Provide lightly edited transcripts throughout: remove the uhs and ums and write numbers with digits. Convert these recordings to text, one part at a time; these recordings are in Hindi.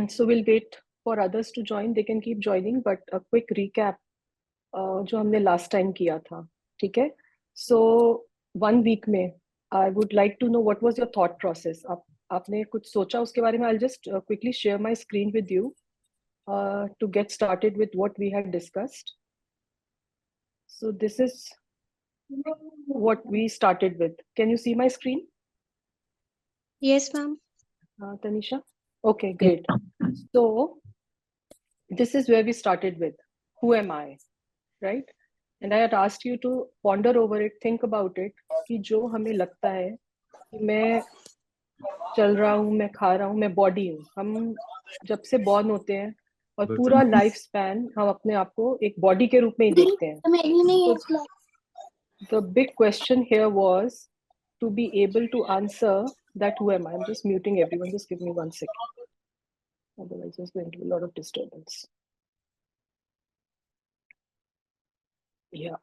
So we'll wait for others to join. They can keep joining, but a quick recap जो हमने last time किया था, ठीक है? So 1 week में I would like to know what was your thought process. आपने कुछ सोचा उसके बारे में? I'll just quickly share my screen with you to get started with what we had discussed. So this is what we started with. Can you see my screen? Yes, ma'am. Tanisha? Okay, great. So this is where we started with. Who am I? Right? And I had asked you to ponder over it, think about it, कि जो हमें लगता है कि मैं चल रहा हूँ, मैं खा रहा हूँ, मैं बॉडी हूँ. हम जब से बॉर्न होते हैं और पूरा लाइफ स्पैन हम अपने आप को एक बॉडी के रूप में ही देखते हैं. So the big question here was to be able to answer that who am I? I'm just muting everyone. Just give me 1 second. Otherwise, there's going to be a lot of disturbance. Yeah.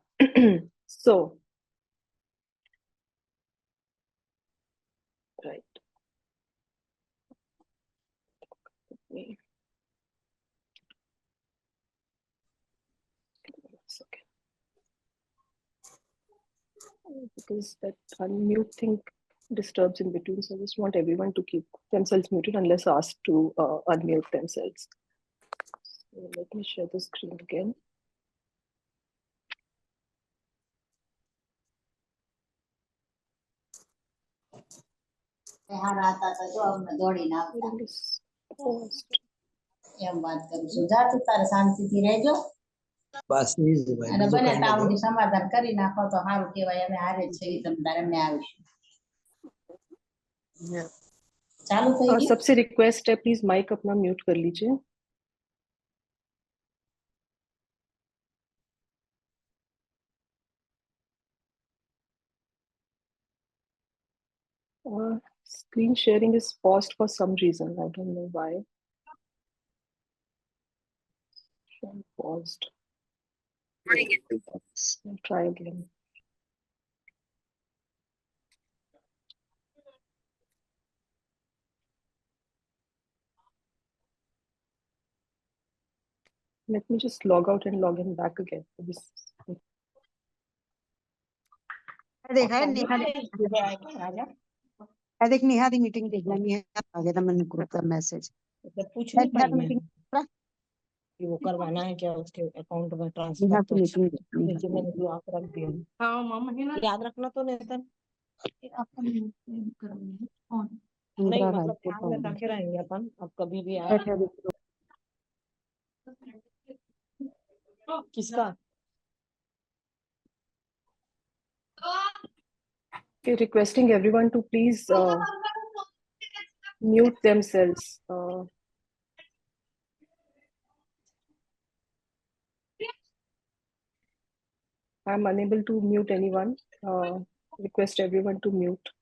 So, right. Me. Give me 1 second. Because that unmute thing disturbs in between. So I just want everyone to keep themselves muted unless asked to unmute themselves. So let me share the screen again. Post. એમ વાત કરું છું જા તું તારે શાંતિથી રહેજો બસ ઈ જ ભાઈ અને બીજું બને કાંઈ ત્યાં નથી. સુધી સમાધાન કરી નાખો તો સારું કહેવાય અમે હારે જ છીએ તમે તારે અમે આવીશું ચાલુ થઈ ગયું सबसे रिक्वेस्ट है प्लीज माइक अपना म्यूट कर लीजिए. Screen sharing is paused for some reason. I don't know why. Paused. I'll try again. Let me just log out and log in back again. देखा है नेहा देख नेहा दी मीटिंग देख लेनी है आ गया था मैंने ग्रुप का मैसेज तो पूछ नहीं पाई मैं मीटिंग कि वो करवाना है क्या उसके अकाउंट में नेहा ट्रांसफर की मीटिंग नीचे मैंने जो आप रख दिया हाँ मामा है ना याद रखना तो नहीं आपका नहीं मतलब ध्यान में रखे रहेंगे अपन अब कभी भी आए किसका Okay, requesting everyone to please mute themselves. I'm unable to mute anyone. Request everyone to mute.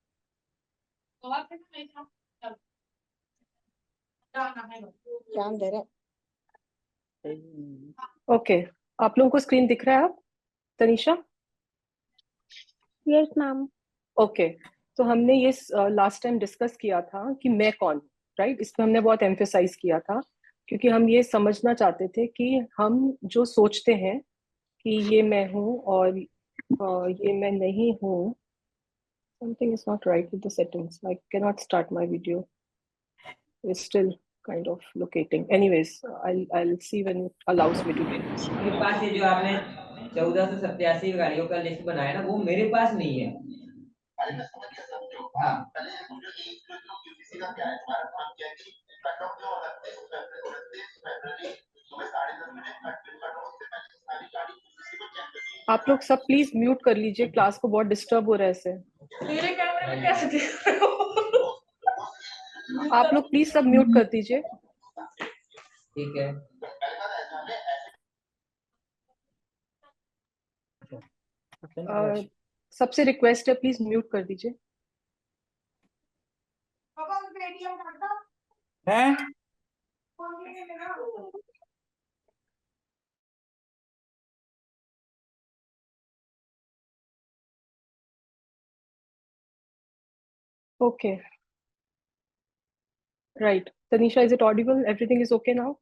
ध्यान दे रहे Okay, आप लोगों को स्क्रीन दिख रहा है अब? तनीषा? Yes, ma'am. ओके तो हमने ये लास्ट टाइम डिस्कस किया था कि मैं कौन, राइट? इस पे हमने बहुत एम्फेसाइज किया था क्योंकि हम ये समझना चाहते थे कि हम जो सोचते हैं कि ये मैं हूँ और ये मैं नहीं हूँ. Something is not right with the settings. I cannot start my video. It's still kind of locating. Anyways, I'll see when it allows me to do this. मेरे पास ये जो आपने 1487 गाड़ियों का लिस्ट बनाया ना वो मेरे पास नहीं है. हाँ. आप लोग सब प्लीज म्यूट कर लीजिए, क्लास को बहुत डिस्टर्ब हो रहा है ऐसे. मेरे कैमरे में कैसे दिख रहे हो आप लोग प्लीज सब म्यूट कर दीजिए. ठीक है. सबसे रिक्वेस्ट है प्लीज म्यूट कर दीजिए. हैं Okay. Right. Tanisha, is it audible? Everything is okay now?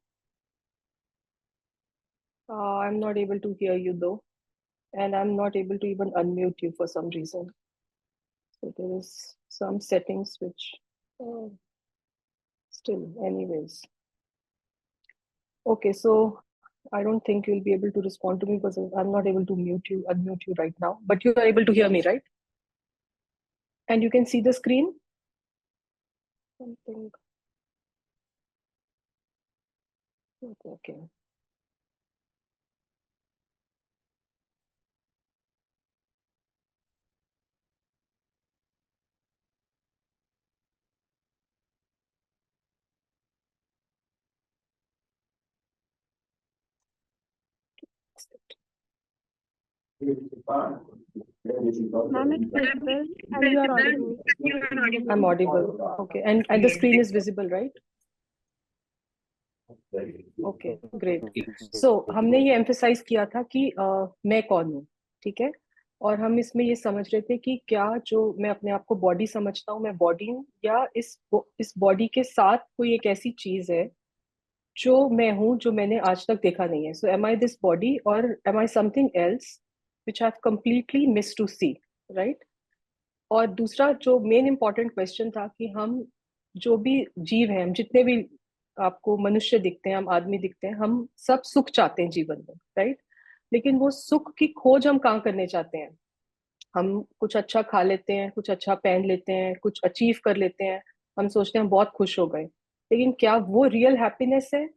I'm not able to hear you though, and I'm not able to even unmute you for some reason. So there is some settings which still, anyways. Okay, so I don't think you'll be able to respond to me because I'm not able to unmute you right now. But you are able to hear me, right? And you can see the screen? Something. Okay. Ma'am, it's visible and you are audible. I'm audible. Okay, and the screen is visible, right? Okay, great. So हमने ये emphasize किया था कि मैं कौन हूँ, ठीक है? और हम इसमें ये समझ रहे थे कि क्या जो मैं अपने आप को बॉडी समझता हूँ, मैं बॉडी हूँ, या इस बॉडी के साथ कोई एक ऐसी चीज है जो मैं हूँ, जो मैंने आज तक देखा नहीं है. So am I this body और am I something else which have completely miss to see, right? और दूसरा जो मेन इंपॉर्टेंट क्वेश्चन था कि हम जो भी जीव हैं, हम जितने भी आपको मनुष्य दिखते हैं, हम आदमी दिखते हैं, हम सब सुख चाहते हैं जीवन में, राइट? लेकिन वो सुख की खोज हम कहाँ करने चाहते हैं? हम कुछ अच्छा खा लेते हैं, कुछ अच्छा पहन लेते हैं, कुछ अचीव कर लेते हैं, हम सोचते हैं हम बहुत खुश हो गए. लेकिन क्या वो रियल हैप्पीनेस है,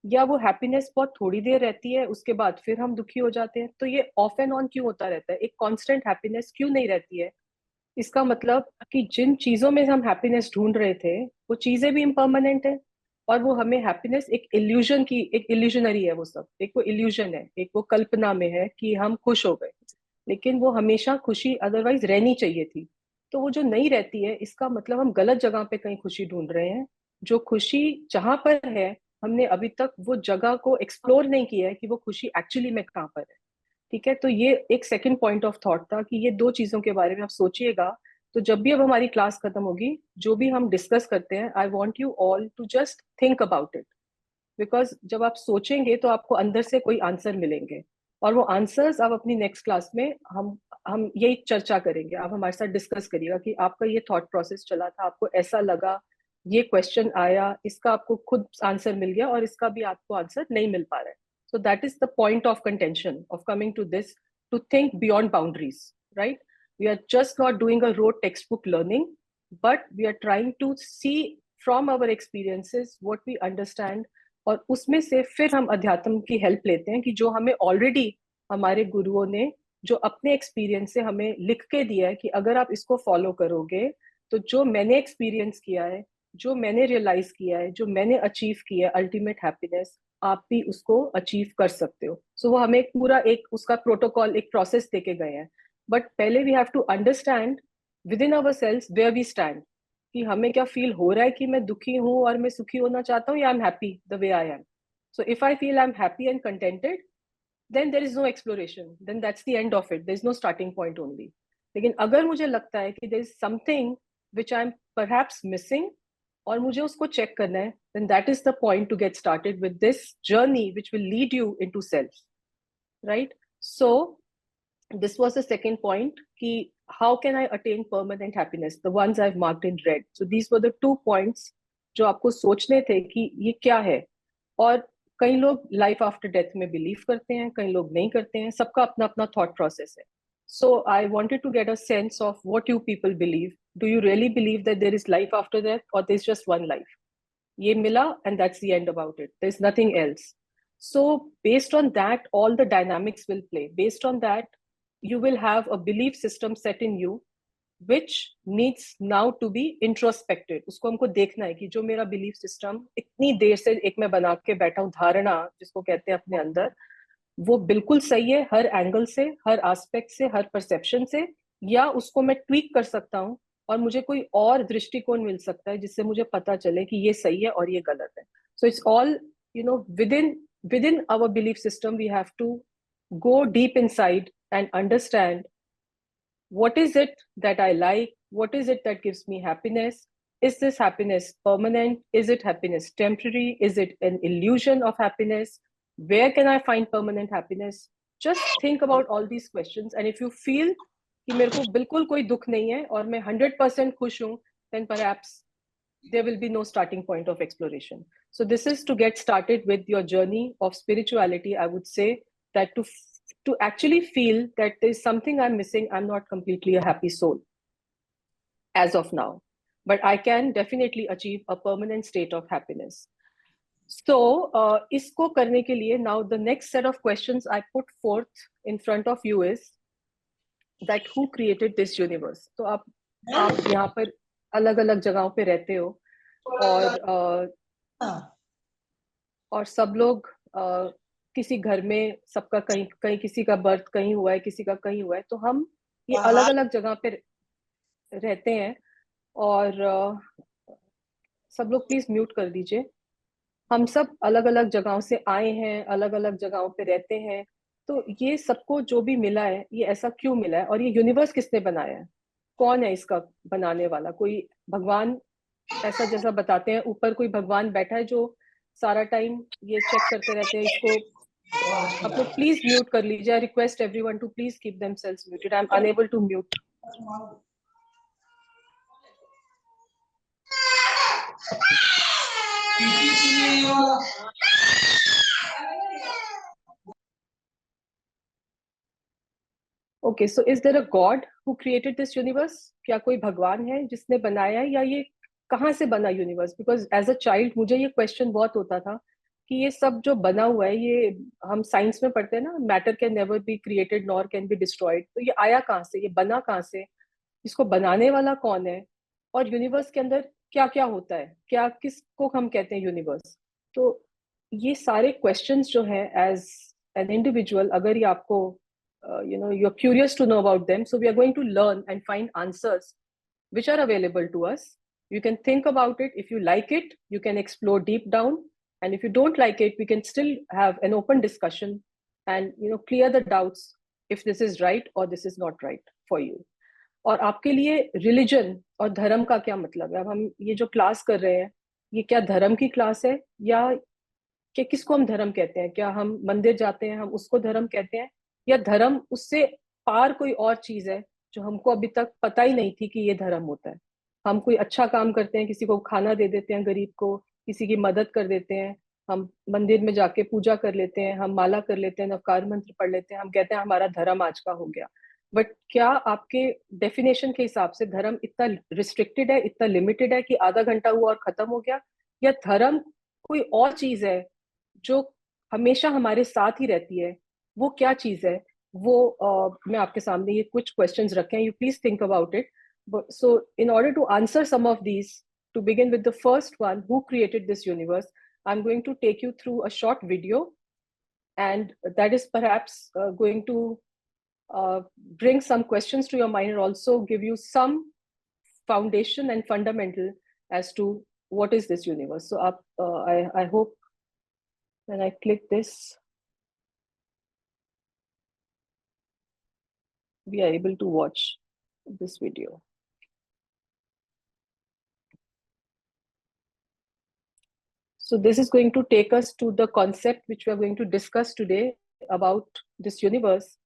या वो हैप्पीनेस बहुत थोड़ी देर रहती है, उसके बाद फिर हम दुखी हो जाते हैं? तो ये ऑफ एंड ऑन क्यों होता रहता है? एक कांस्टेंट हैप्पीनेस क्यों नहीं रहती है? इसका मतलब कि जिन चीजों में हम हैप्पीनेस ढूंढ रहे थे, वो चीजें भी इम्पर्मानेंट है, और वो हमें हैप्पीनेस एक इल्यूजन की, एक इल्यूजनरी है वो सब, एक वो इल्यूजन है, एक वो कल्पना में है कि हम खुश हो गए, लेकिन वो हमेशा खुशी अदरवाइज रहनी चाहिए थी. तो वो जो नहीं रहती है, इसका मतलब हम गलत जगह पे कहीं खुशी ढूंढ रहे हैं. जो खुशी जहां पर है, हमने अभी तक वो जगह को एक्सप्लोर नहीं किया है कि वो खुशी एक्चुअली में कहाँ पर है. ठीक है, तो ये एक सेकंड पॉइंट ऑफ थॉट था कि ये दो चीजों के बारे में आप सोचिएगा. तो जब भी अब हमारी क्लास खत्म होगी, जो भी हम डिस्कस करते हैं, I want you all to just think about it. Because जब आप सोचेंगे तो आपको अंदर से कोई आंसर मिलेंगे, और वो आंसर्स आप अपनी नेक्स्ट क्लास में हम यही चर्चा करेंगे. आप हमारे साथ डिस्कस करिएगा कि आपका ये थॉट प्रोसेस चला था, आपको ऐसा लगा, ये क्वेश्चन आया, इसका आपको खुद आंसर मिल गया, और इसका भी आपको आंसर नहीं मिल पा रहा है. So that is the point of contention of coming to this, to think beyond boundaries, right? We are just not doing a rote textbook learning, but we are trying to see from our experiences what we understand, और उसमें से फिर हम अध्यात्म की हेल्प लेते हैं कि जो हमें ऑलरेडी हमारे गुरुओं ने जो अपने एक्सपीरियंस से हमें लिख के दिया है कि अगर आप इसको फॉलो करोगे, तो जो मैंने एक्सपीरियंस किया है, जो मैंने रियलाइज किया है, जो मैंने अचीव किया है अल्टीमेट हैप्पीनेस, आप भी उसको अचीव कर सकते हो. सो वो हमें पूरा एक उसका प्रोटोकॉल, एक प्रोसेस देके गए हैं. बट पहले we have to understand within ourselves where we stand, कि हमें क्या फील हो रहा है कि मैं दुखी हूं और मैं सुखी होना चाहता हूँ, या I am happy the way I am. So if I feel I am happy and contented, then there is no exploration, then that's the end of it, there is no starting point only. लेकिन अगर मुझे लगता है कि there is something which I'm perhaps missing, और मुझे उसको चेक करना है, then that is the point to get started with this journey which will lead you into self, right? So this was the second point, कि how can I attain permanent happiness, the ones I've marked in red. So these were the 2 points जो आपको सोचने थे कि ये क्या है. और कई लोग लाइफ आफ्टर डेथ में बिलीव करते हैं, कई लोग नहीं करते हैं, सबका अपना अपना थॉट प्रोसेस है. So I wanted to get a sense of what you people believe. Do you really believe that there is life after death, और there is just one life? ये मिला and that's the end about it, there is nothing else. So based on that, all the dynamics will play. Based on that, you will have a belief system set in you which needs now to be introspected. उसको हमको देखना है कि जो मेरा बिलीफ सिस्टम इतनी देर से एक मैं बना के बैठा हूँ, धारणा जिसको कहते हैं अपने अंदर, वो बिल्कुल सही है हर एंगल से, हर एस्पेक्ट से, हर परसेप्शन से, या उसको मैं ट्वीक कर सकता हूँ और मुझे कोई और दृष्टिकोण मिल सकता है जिससे मुझे पता चले कि ये सही है और ये गलत है. So it's all, you know, within our belief system, we have to go deep inside and understand what is it that I like, what is it that gives me happiness, is this happiness permanent? Is it happiness temporary? Is it an illusion of happiness? Where can I find permanent happiness? Just think about all these questions, and if you feel कि मेरे को बिल्कुल कोई दुख नहीं है और मैं 100% खुश हूँ, then perhaps there will be no starting point of exploration. So this is to get started with your journey of spirituality. I would say that to actually feel that there's something I'm missing, I'm not completely a happy soul as of now, but I can definitely achieve a permanent state of happiness. So isko karne ke liye, now the next set of questions I put forth in front of you is that who created this universe? तो आप यहाँ पर अलग अलग जगहों पे रहते हो और सब लोग किसी घर में, सबका कहीं कहीं किसी का बर्थ कहीं हुआ है, किसी का कहीं हुआ है, तो हम ये अलग अलग जगह पे रहते हैं और सब लोग प्लीज म्यूट कर दीजिए। हम सब अलग अलग जगहों से आए हैं, अलग अलग जगहों पे रहते हैं, तो ये सबको जो भी मिला है ये ऐसा क्यों मिला है और ये यूनिवर्स किसने बनाया है? कौन है इसका बनाने वाला? कोई भगवान ऐसा जैसा बताते हैं ऊपर कोई भगवान बैठा है जो सारा टाइम ये चेक करते रहते हैं इसको? आप लोग प्लीज म्यूट कर लीजिए। I request everyone to please keep themselves muted. I am unable to mute. Okay, so is there a god who created this universe? क्या कोई भगवान है जिसने बनाया है, या ये कहाँ से बना universe? Because as a child मुझे ये क्वेश्चन बहुत होता था कि ये सब जो बना हुआ है, ये हम साइंस में पढ़ते हैं ना, matter can never be created nor can be destroyed, तो ये आया कहाँ से, ये बना कहाँ से, इसको बनाने वाला कौन है, और यूनिवर्स के अंदर क्या क्या होता है, क्या किसको हम कहते हैं यूनिवर्स? तो ये सारे क्वेश्चंस जो है एज एन इंडिविजुअल, अगर ये आपको you're curious to know about them, so we are going to learn and find answers which are available to us. You can think about it. If you like it, you can explore deep down, and if you don't like it, we can still have an open discussion and clear the doubts if this is right or this is not right for you. और आपके लिए रिलीजन और धर्म का क्या मतलब है? अब हम ये जो क्लास कर रहे हैं, ये क्या धर्म की क्लास है, या कि किसको हम धर्म कहते हैं? क्या हम मंदिर जाते हैं, हम उसको धर्म कहते हैं, या धर्म उससे पार कोई और चीज है जो हमको अभी तक पता ही नहीं थी कि ये धर्म होता है? हम कोई अच्छा काम करते हैं, किसी को खाना दे देते हैं गरीब को, किसी की मदद कर देते हैं, हम मंदिर में जाके पूजा कर लेते हैं, हम माला कर लेते हैं, नवकार मंत्र पढ़ लेते हैं, हम कहते हैं हमारा धर्म आज का हो गया। बट क्या आपके डेफिनेशन के हिसाब से धर्म इतना रिस्ट्रिक्टेड है, इतना लिमिटेड है कि आधा घंटा हुआ और खत्म हो गया, या धर्म कोई और चीज है जो हमेशा हमारे साथ ही रहती है? वो क्या चीज है वो? मैं आपके सामने ये कुछ क्वेश्चंस रखे हैं, you please think about it. So in order to answer some of these, to begin with the first one, who created this universe, I'm going to take you through a short video, and that is perhaps going to bring some questions to your mind and also give you some foundation and fundamental as to what is this universe. So I hope when I click this, we are able to watch this video. So this is going to take us to the concept which we are going to discuss today about this universe,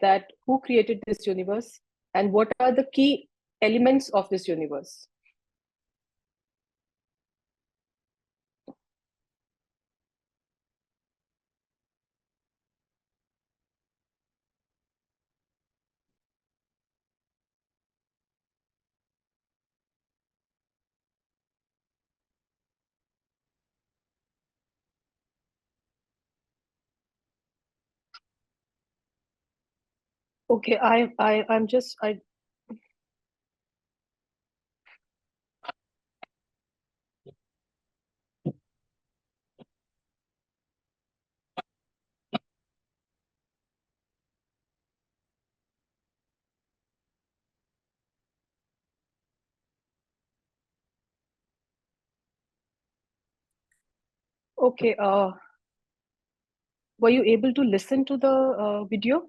that who created this universe and what are the key elements of this universe. Okay, I'm just okay. Were you able to listen to the video?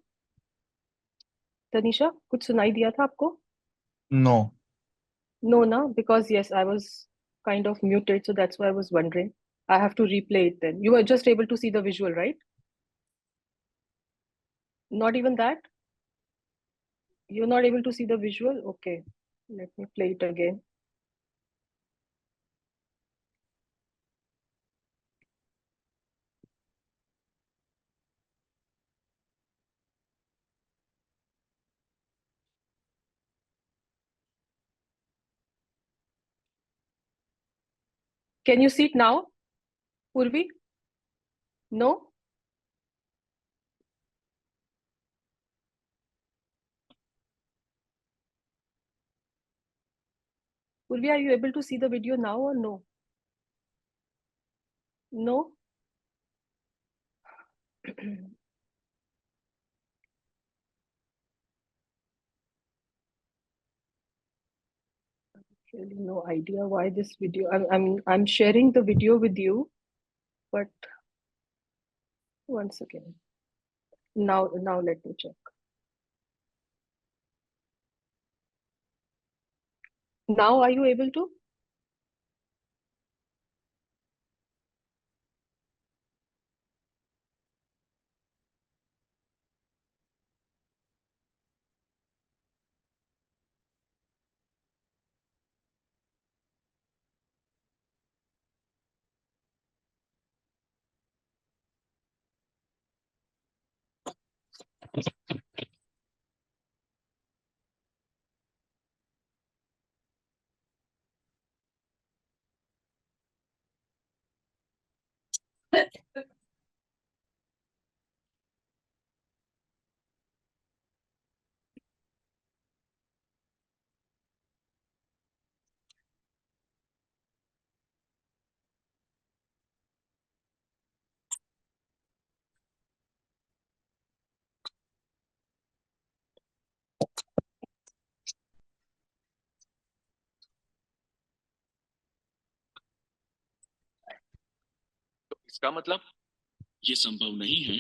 Tanisha, कुछ सुनाई दिया था आपको? No. No, no, because yes, I was kind of muted, so that's why I was wondering. I have to replay it then. You were just able to see the visual, right? Not even that? You're not able to see the visual? Okay, let me play it again. Can you see it now, Purvi? No? Purvi, are you able to see the video now or no? No? Really no idea why this video. I'm sharing the video with you, but once again. Now let me check. Now are you able to? इसका मतलब ये संभव नहीं है।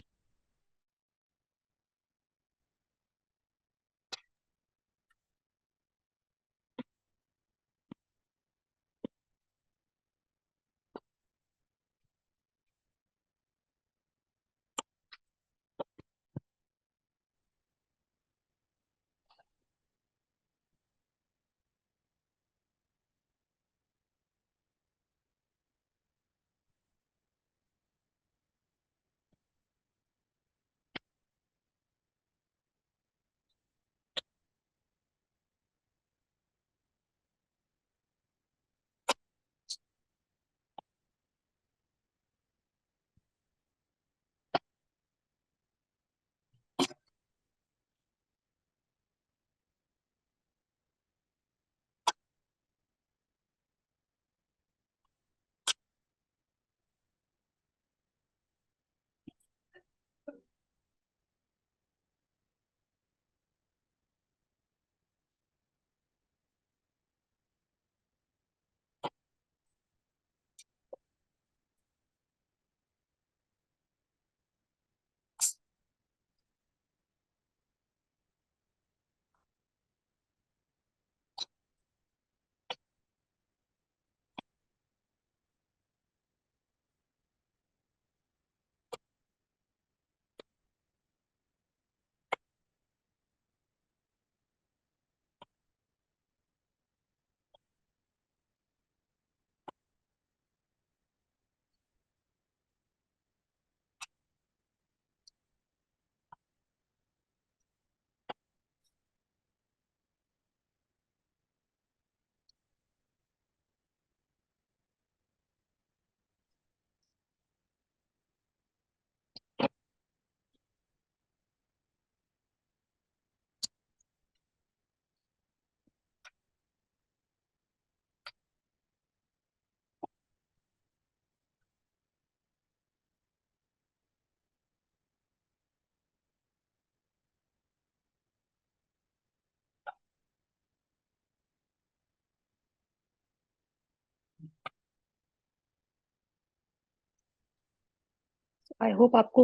I hope आपको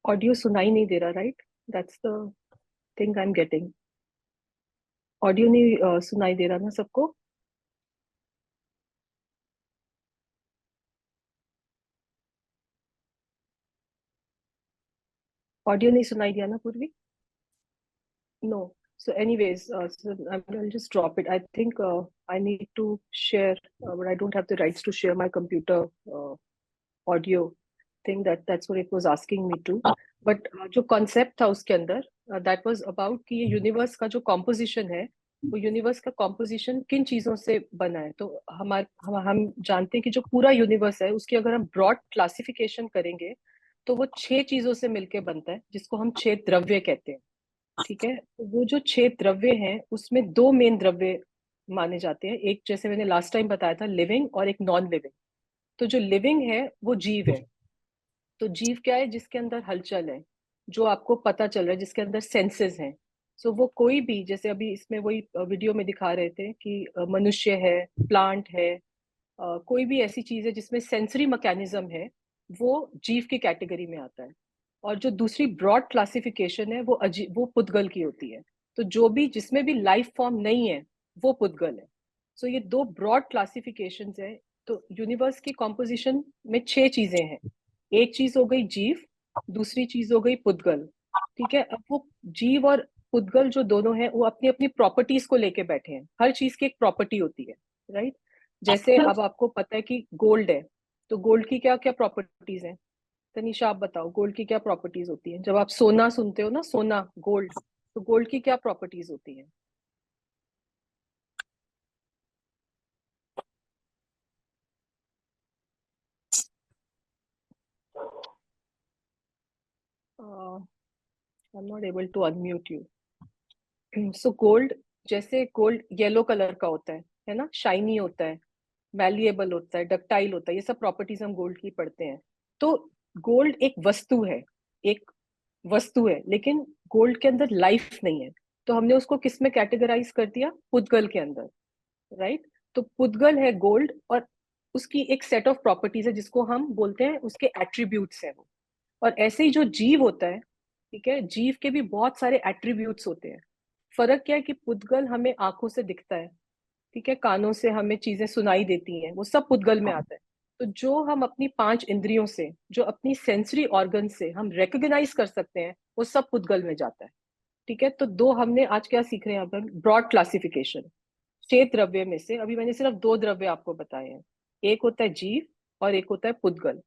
ऑडियो सुनाई नहीं दे रहा, right? That's the thing I'm getting. Audio नहीं सुनाई दे रहा ना सबको? ऑडियो नहीं सुनाई दिया ना पूर्वी? No. So anyways, so I'll just drop it. I think I need to share, but I don't have the rights to share my computer audio thing. That's what it was asking me to. But जो concept था उसके अंदर, that was about कि ये universe का जो composition है, वो universe का composition किन चीजों से बना है? तो हम जानते हैं कि जो पूरा universe है, उसकी अगर हम broad classification करेंगे, तो वो 6 चीजों से मिलके बनता है, जिसको हम 6 द्रव्य कहते हैं। ठीक है, तो वो जो 6 द्रव्य हैं उसमें 2 मेन द्रव्य माने जाते हैं। एक, जैसे मैंने लास्ट टाइम बताया था, लिविंग और एक नॉन लिविंग। तो जो लिविंग है वो जीव है। तो जीव क्या है? जिसके अंदर हलचल है, जो आपको पता चल रहा है, जिसके अंदर सेंसेस हैं। सो वो कोई भी, जैसे अभी इसमें वही वीडियो में दिखा रहे थे कि मनुष्य है, प्लांट है, कोई भी ऐसी चीज है जिसमें सेंसरी मैकेनिज्म है, वो जीव की कैटेगरी में आता है। और जो दूसरी ब्रॉड क्लासिफिकेशन है वो पुद्गल की होती है। तो जो भी, जिसमें भी लाइफ फॉर्म नहीं है, वो पुद्गल है। सो ये 2 ब्रॉड क्लासिफिकेशंस है। तो यूनिवर्स की कॉम्पोजिशन में 6 चीजें हैं। एक चीज हो गई जीव, दूसरी चीज हो गई पुद्गल। ठीक है, अब वो जीव और पुद्गल जो दोनों हैं, वो अपनी अपनी प्रॉपर्टीज को लेके बैठे हैं। हर चीज की एक प्रॉपर्टी होती है, राइट? जैसे अब आपको पता है कि गोल्ड है, तो गोल्ड की क्या क्या प्रॉपर्टीज हैं? तनीषा आप बताओ, गोल्ड की क्या प्रॉपर्टीज होती हैं? जब आप सोना सुनते हो ना, सोना, गोल्ड, तो गोल्ड की क्या प्रॉपर्टीज होती हैं? I am not able to unmute you. So gold, जैसे गोल्ड येलो कलर का होता है ना, शाइनी होता है, मैलिएबल होता है, डक्टाइल होता है, ये सब प्रॉपर्टीज हम गोल्ड की पढ़ते हैं। तो गोल्ड एक वस्तु है, एक वस्तु है, लेकिन गोल्ड के अंदर लाइफ नहीं है। तो हमने उसको किस में कैटेगराइज कर दिया? पुद्गल के अंदर, राइट? तो पुद्गल है गोल्ड, और उसकी एक सेट ऑफ प्रॉपर्टीज है जिसको हम बोलते हैं, उसके एट्रीब्यूट्स हैं वो। और ऐसे ही जो जीव होता है, ठीक है, जीव के भी बहुत सारे एट्रीब्यूट्स होते हैं। फर्क क्या है कि पुद्गल हमें आंखों से दिखता है, ठीक है, कानों से हमें चीजें सुनाई देती हैं, वो सब पुद्गल में आता है। तो जो हम अपनी 5 इंद्रियों से, जो अपनी सेंसरी ऑर्गन से हम रिकॉग्नाइज कर सकते हैं, वो सब पुद्गल में जाता है। ठीक है, तो 2 हमने आज क्या सीख रहे हैं? अब ब्रॉड क्लासिफिकेशन। 6 द्रव्य में से अभी मैंने सिर्फ 2 द्रव्य आपको बताए हैं। एक होता है जीव और एक होता है पुद्गल,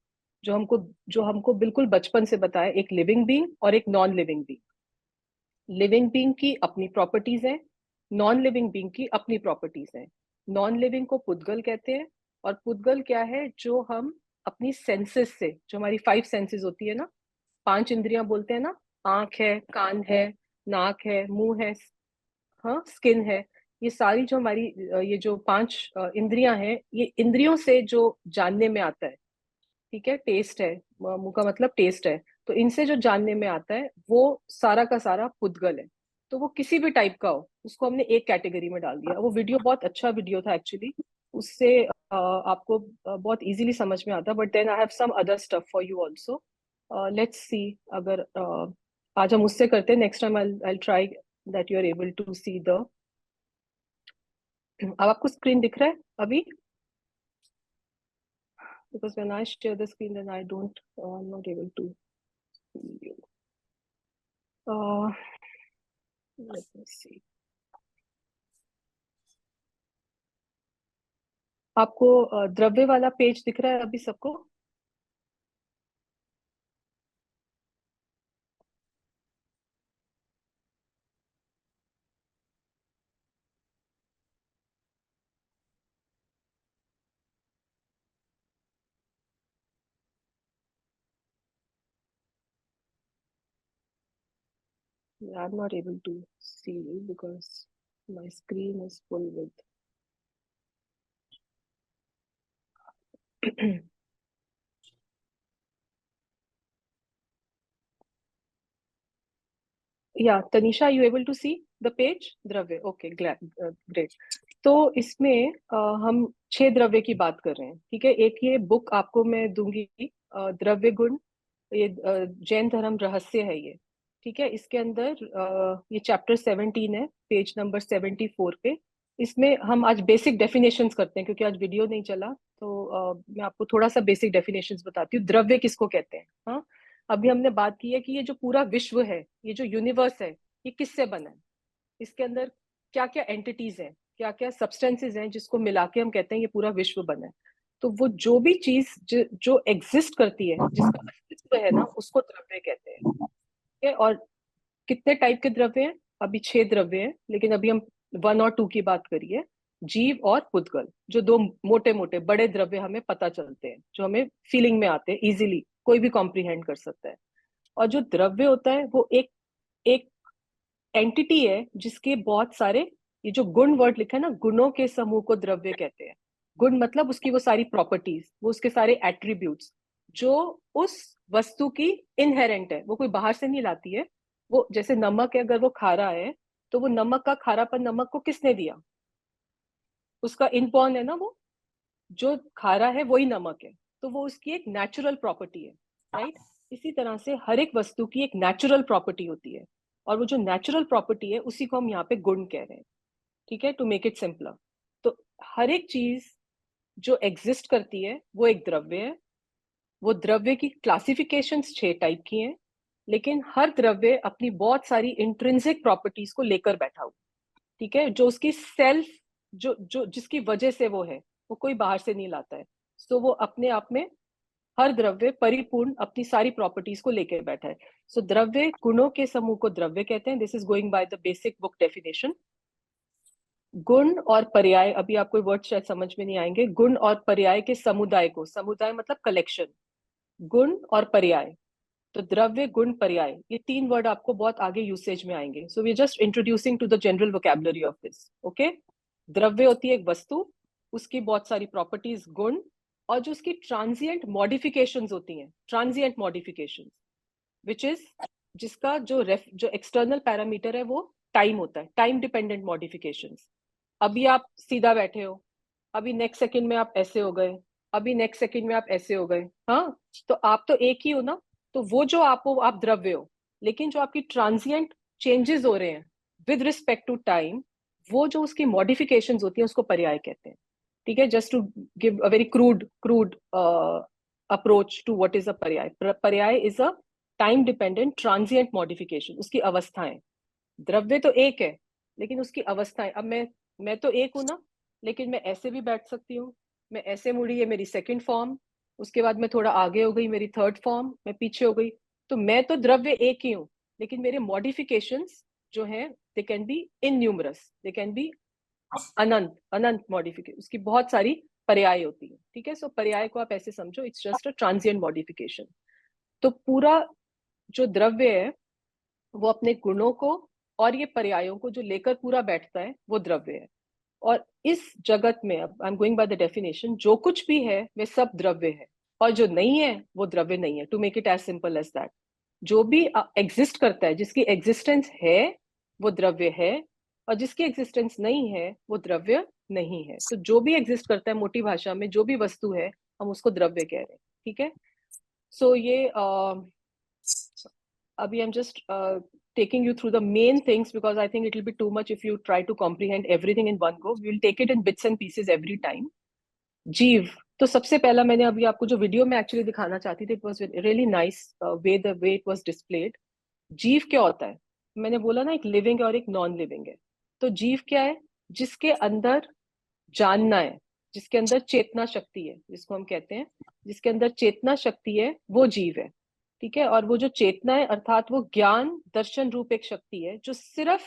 जो हमको बिल्कुल बचपन से बताया, एक लिविंग बीइंग और एक non living being. Living being की अपनी प्रॉपर्टीज है, नॉन लिविंग बीइंग की अपनी प्रॉपर्टीज है। नॉन लिविंग को पुद्गल कहते हैं। और पुद्गल क्या है? जो हम अपनी सेंसेस से, जो हमारी 5 सेंसेस होती है ना, 5 इंद्रियां बोलते हैं ना, आंख है, कान है, नाक है, मुंह है, हाँ, स्किन है, ये सारी जो हमारी ये जो 5 इंद्रियां हैं, ये इंद्रियों से जो जानने में आता है, ठीक है, टेस्ट है, मुंह का मतलब टेस्ट है, तो इनसे जो जानने में आता है, वो सारा का सारा पुद्गल है। तो वो किसी भी टाइप का हो, उसको हमने एक कैटेगरी में डाल दिया। वो वीडियो बहुत अच्छा वीडियो था एक्चुअली, उससे आपको बहुत इजीली समझ में आता। But then I have some other stuff for you also. Let's see, अगर आज हम उससे करते हैं, next time I try that you are able to see the. अब आपको स्क्रीन दिख रहा है अभी? Because when I share the screen, then I'm not able to see you. Let me see. आपको द्रव्य वाला पेज दिख रहा है अभी सबको? I'm not able to see you because my screen is full with. Yeah, Tanisha, are you able to see the page? द्रव्य, okay, great. तो इसमें हम 6 द्रव्य की बात कर रहे हैं, ठीक है। एक ये बुक आपको मैं दूंगी, द्रव्य गुण, ये जैन धर्म रहस्य है ये, ठीक है, इसके अंदर ये चैप्टर 17 है, पेज नंबर 74 पे। इसमें हम आज बेसिक डेफिनेशंस करते हैं, क्योंकि आज वीडियो नहीं चला, तो मैं आपको थोड़ा सा बेसिक डेफिनेशंस बताती हूँ। द्रव्य किसको कहते हैं? हाँ, अभी हमने बात की है कि ये जो पूरा विश्व है, ये जो यूनिवर्स है, ये किससे बना है, इसके अंदर क्या क्या एंटिटीज हैं, क्या क्या सब्सटेंसेस हैं, जिसको मिला के हम कहते हैं ये पूरा विश्व बना है। तो वो जो भी चीज जो एग्जिस्ट करती है, जिसका अस्तित्व है ना, उसको द्रव्य कहते हैं। ठीक है, और कितने टाइप के द्रव्य हैं? अभी 6 द्रव्य हैं, लेकिन अभी हम 1 और 2 की बात करिए। जीव और पुद्गल, जो 2 मोटे मोटे बड़े द्रव्य हमें पता चलते हैं, जो हमें फीलिंग में आते हैं, इजीली कोई भी कॉम्प्रिहेंड कर सकता है। और जो द्रव्य होता है वो एक एक एंटिटी है जिसके बहुत सारे, ये जो गुण वर्ड लिखा है ना, गुणों के समूह को द्रव्य कहते हैं। गुण मतलब उसकी वो सारी प्रॉपर्टीज, वो उसके सारे एट्रीब्यूट्स जो उस वस्तु की इनहेरेंट है, वो कोई बाहर से नहीं लाती है। वो जैसे नमक है, अगर वो खारा है तो वो नमक का खारापन नमक को किसने दिया? उसका इनबॉर्न है ना, वो जो खारा है वही नमक है, तो वो उसकी एक नेचुरल प्रॉपर्टी है, राइट। इसी तरह से हर एक वस्तु की एक नेचुरल प्रॉपर्टी होती है, और वो जो नेचुरल प्रॉपर्टी है उसी को हम यहाँ पे गुण कह रहे हैं। ठीक है, टू मेक इट सिंपलर। तो हर एक चीज जो एग्जिस्ट करती है वो एक द्रव्य है। वो द्रव्य की क्लासिफिकेशंस 6 टाइप की हैं, लेकिन हर द्रव्य अपनी बहुत सारी इंट्रिंसिक प्रॉपर्टीज को लेकर बैठा हुआ। ठीक है, जो उसकी सेल्फ, जो जो जिसकी वजह से वो है, वो कोई बाहर से नहीं लाता है। सो वो अपने आप में, हर द्रव्य परिपूर्ण अपनी सारी प्रॉपर्टीज को लेकर बैठा है। सो द्रव्य गुणों के समूह को द्रव्य कहते हैं। This is going by the basic book definition. गुण और पर्याय, अभी आपको वर्ड शायद समझ में नहीं आएंगे। गुण और पर्याय के समुदाय को, समुदाय मतलब कलेक्शन, गुण और पर्याय, तो द्रव्य गुण पर्याय, ये 3 वर्ड आपको बहुत आगे यूसेज में आएंगे। So we are just introducing to the general vocabulary of this. Okay, द्रव्य होती है एक वस्तु, उसकी बहुत सारी प्रॉपर्टीज गुण, और जो उसकी ट्रांजिएंट मॉडिफिकेशंस होती हैं, ट्रांजिएंट मॉडिफिकेशंस, विच इज, जिसका जो एक्सटर्नल पैरामीटर है वो टाइम होता है, टाइम डिपेंडेंट मॉडिफिकेशंस। अभी आप सीधा बैठे हो, अभी नेक्स्ट सेकंड में आप ऐसे हो गए, अभी नेक्स्ट सेकंड में आप ऐसे हो गए। हाँ, तो आप तो एक ही हो ना, तो वो जो आप हो, आप द्रव्य हो। लेकिन जो आपकी ट्रांजिएंट चेंजेस हो रहे हैं विद रिस्पेक्ट टू टाइम, वो जो उसकी मॉडिफिकेशंस होती है उसको पर्याय कहते हैं। ठीक है, just to give a very crude approach to what is a paryaya. Paryaya is a time dependent transient modification, उसकी अवस्थाएं। द्रव्य तो एक है, लेकिन उसकी अवस्थाएं, अब मैं तो एक हूं ना, लेकिन मैं ऐसे भी बैठ सकती हूँ, मैं ऐसे मुड़ी, है मेरी सेकंड फॉर्म, उसके बाद मैं थोड़ा आगे हो गई, मेरी थर्ड फॉर्म, मैं पीछे हो गई। तो मैं तो द्रव्य एक ही हूँ, लेकिन मेरे मॉडिफिकेशंस जो हैं, they can be innumerable, they can be अनंत अनंत मॉडिफिकेशन, उसकी बहुत सारी पर्याय होती है। ठीक है, सो पर्याय को आप ऐसे समझो, it's just a transient modification. तो पूरा जो द्रव्य है वो अपने गुणों को और ये पर्यायों को जो लेकर पूरा बैठता है, वो द्रव्य है। और इस जगत में, अब I am going by the definition, जो कुछ भी है वे सब द्रव्य है, और जो नहीं है वो द्रव्य नहीं है। To make it as simple as that, जो भी एग्जिस्ट करता है, जिसकी एग्जिस्टेंस है वो द्रव्य है, और जिसकी एग्जिस्टेंस नहीं है वो द्रव्य नहीं है। तो जो भी एग्जिस्ट करता है, मोटी भाषा में जो भी वस्तु है, हम उसको द्रव्य कह रहे हैं। ठीक है, सो ये Abhi, I'm just taking you through the main things, because I think it will be too much if you try to comprehend everything in one go. We will take it in bits and pieces every time. जीव, तो सबसे पहला मैंने अभी आपको जो वीडियो में एक्चुअली दिखाना चाहती थी, it was really nice way the way it was displayed. जीव क्या होता है? मैंने बोला ना, एक लिविंग है और एक नॉन लिविंग है। तो जीव क्या है? जिसके अंदर जानना है, जिसके अंदर चेतना शक्ति है, जिसको हम कहते हैं, जिसके अंदर चेतना शक्ति है, वो जीव है। ठीक है, और वो जो चेतना है, अर्थात वो ज्ञान दर्शन रूप एक शक्ति है, जो सिर्फ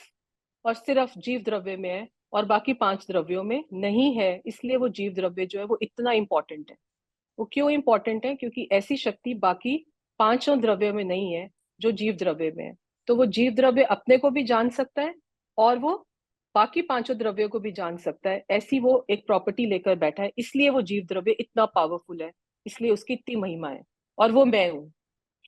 और सिर्फ जीव द्रव्य में है और बाकी 5 द्रव्यों में नहीं है। इसलिए वो जीव द्रव्य जो है वो इतना इंपॉर्टेंट है। वो क्यों इंपॉर्टेंट है? क्योंकि ऐसी शक्ति बाकी 5 द्रव्यों में नहीं है जो जीव द्रव्य में है। तो वो जीव द्रव्य अपने को भी जान सकता है और वो बाकी 5 द्रव्यों को भी जान सकता है। ऐसी वो एक प्रॉपर्टी लेकर बैठा है, इसलिए वो जीव द्रव्य इतना पावरफुल है, इसलिए उसकी इतनी महिमा है। और वो मैं हूं।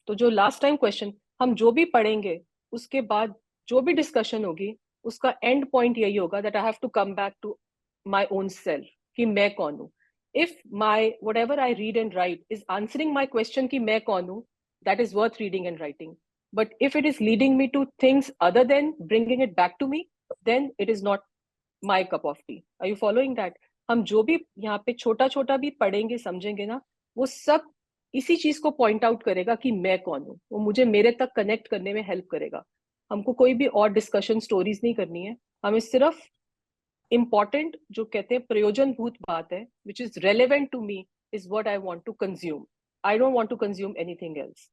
तो जो लास्ट टाइम क्वेश्चन, हम जो भी पढ़ेंगे उसके बाद जो भी डिस्कशन होगी, उसका एंड पॉइंट यही होगा, that I have to come back to my own self, कि मैं कौन हूं। If my whatever I read and write is answering my question कि मैं कौन हूं, that is worth reading and writing. But if it is leading me to things other than bringing it back to me, then it is not my cup of tea. Are you following that? हम जो भी यहाँ पे छोटा छोटा भी पढ़ेंगे समझेंगे ना, वो सब इसी चीज को पॉइंट आउट करेगा कि मैं कौन हूँ, वो मुझे मेरे तक कनेक्ट करने में हेल्प करेगा. हमको कोई भी और डिस्कशन स्टोरीज नहीं करनी है, हमें सिर्फ इम्पॉर्टेंट जो कहते हैं प्रयोजनभूत बात है, which is relevant to me, is what I want to consume. I don't want to consume anything else.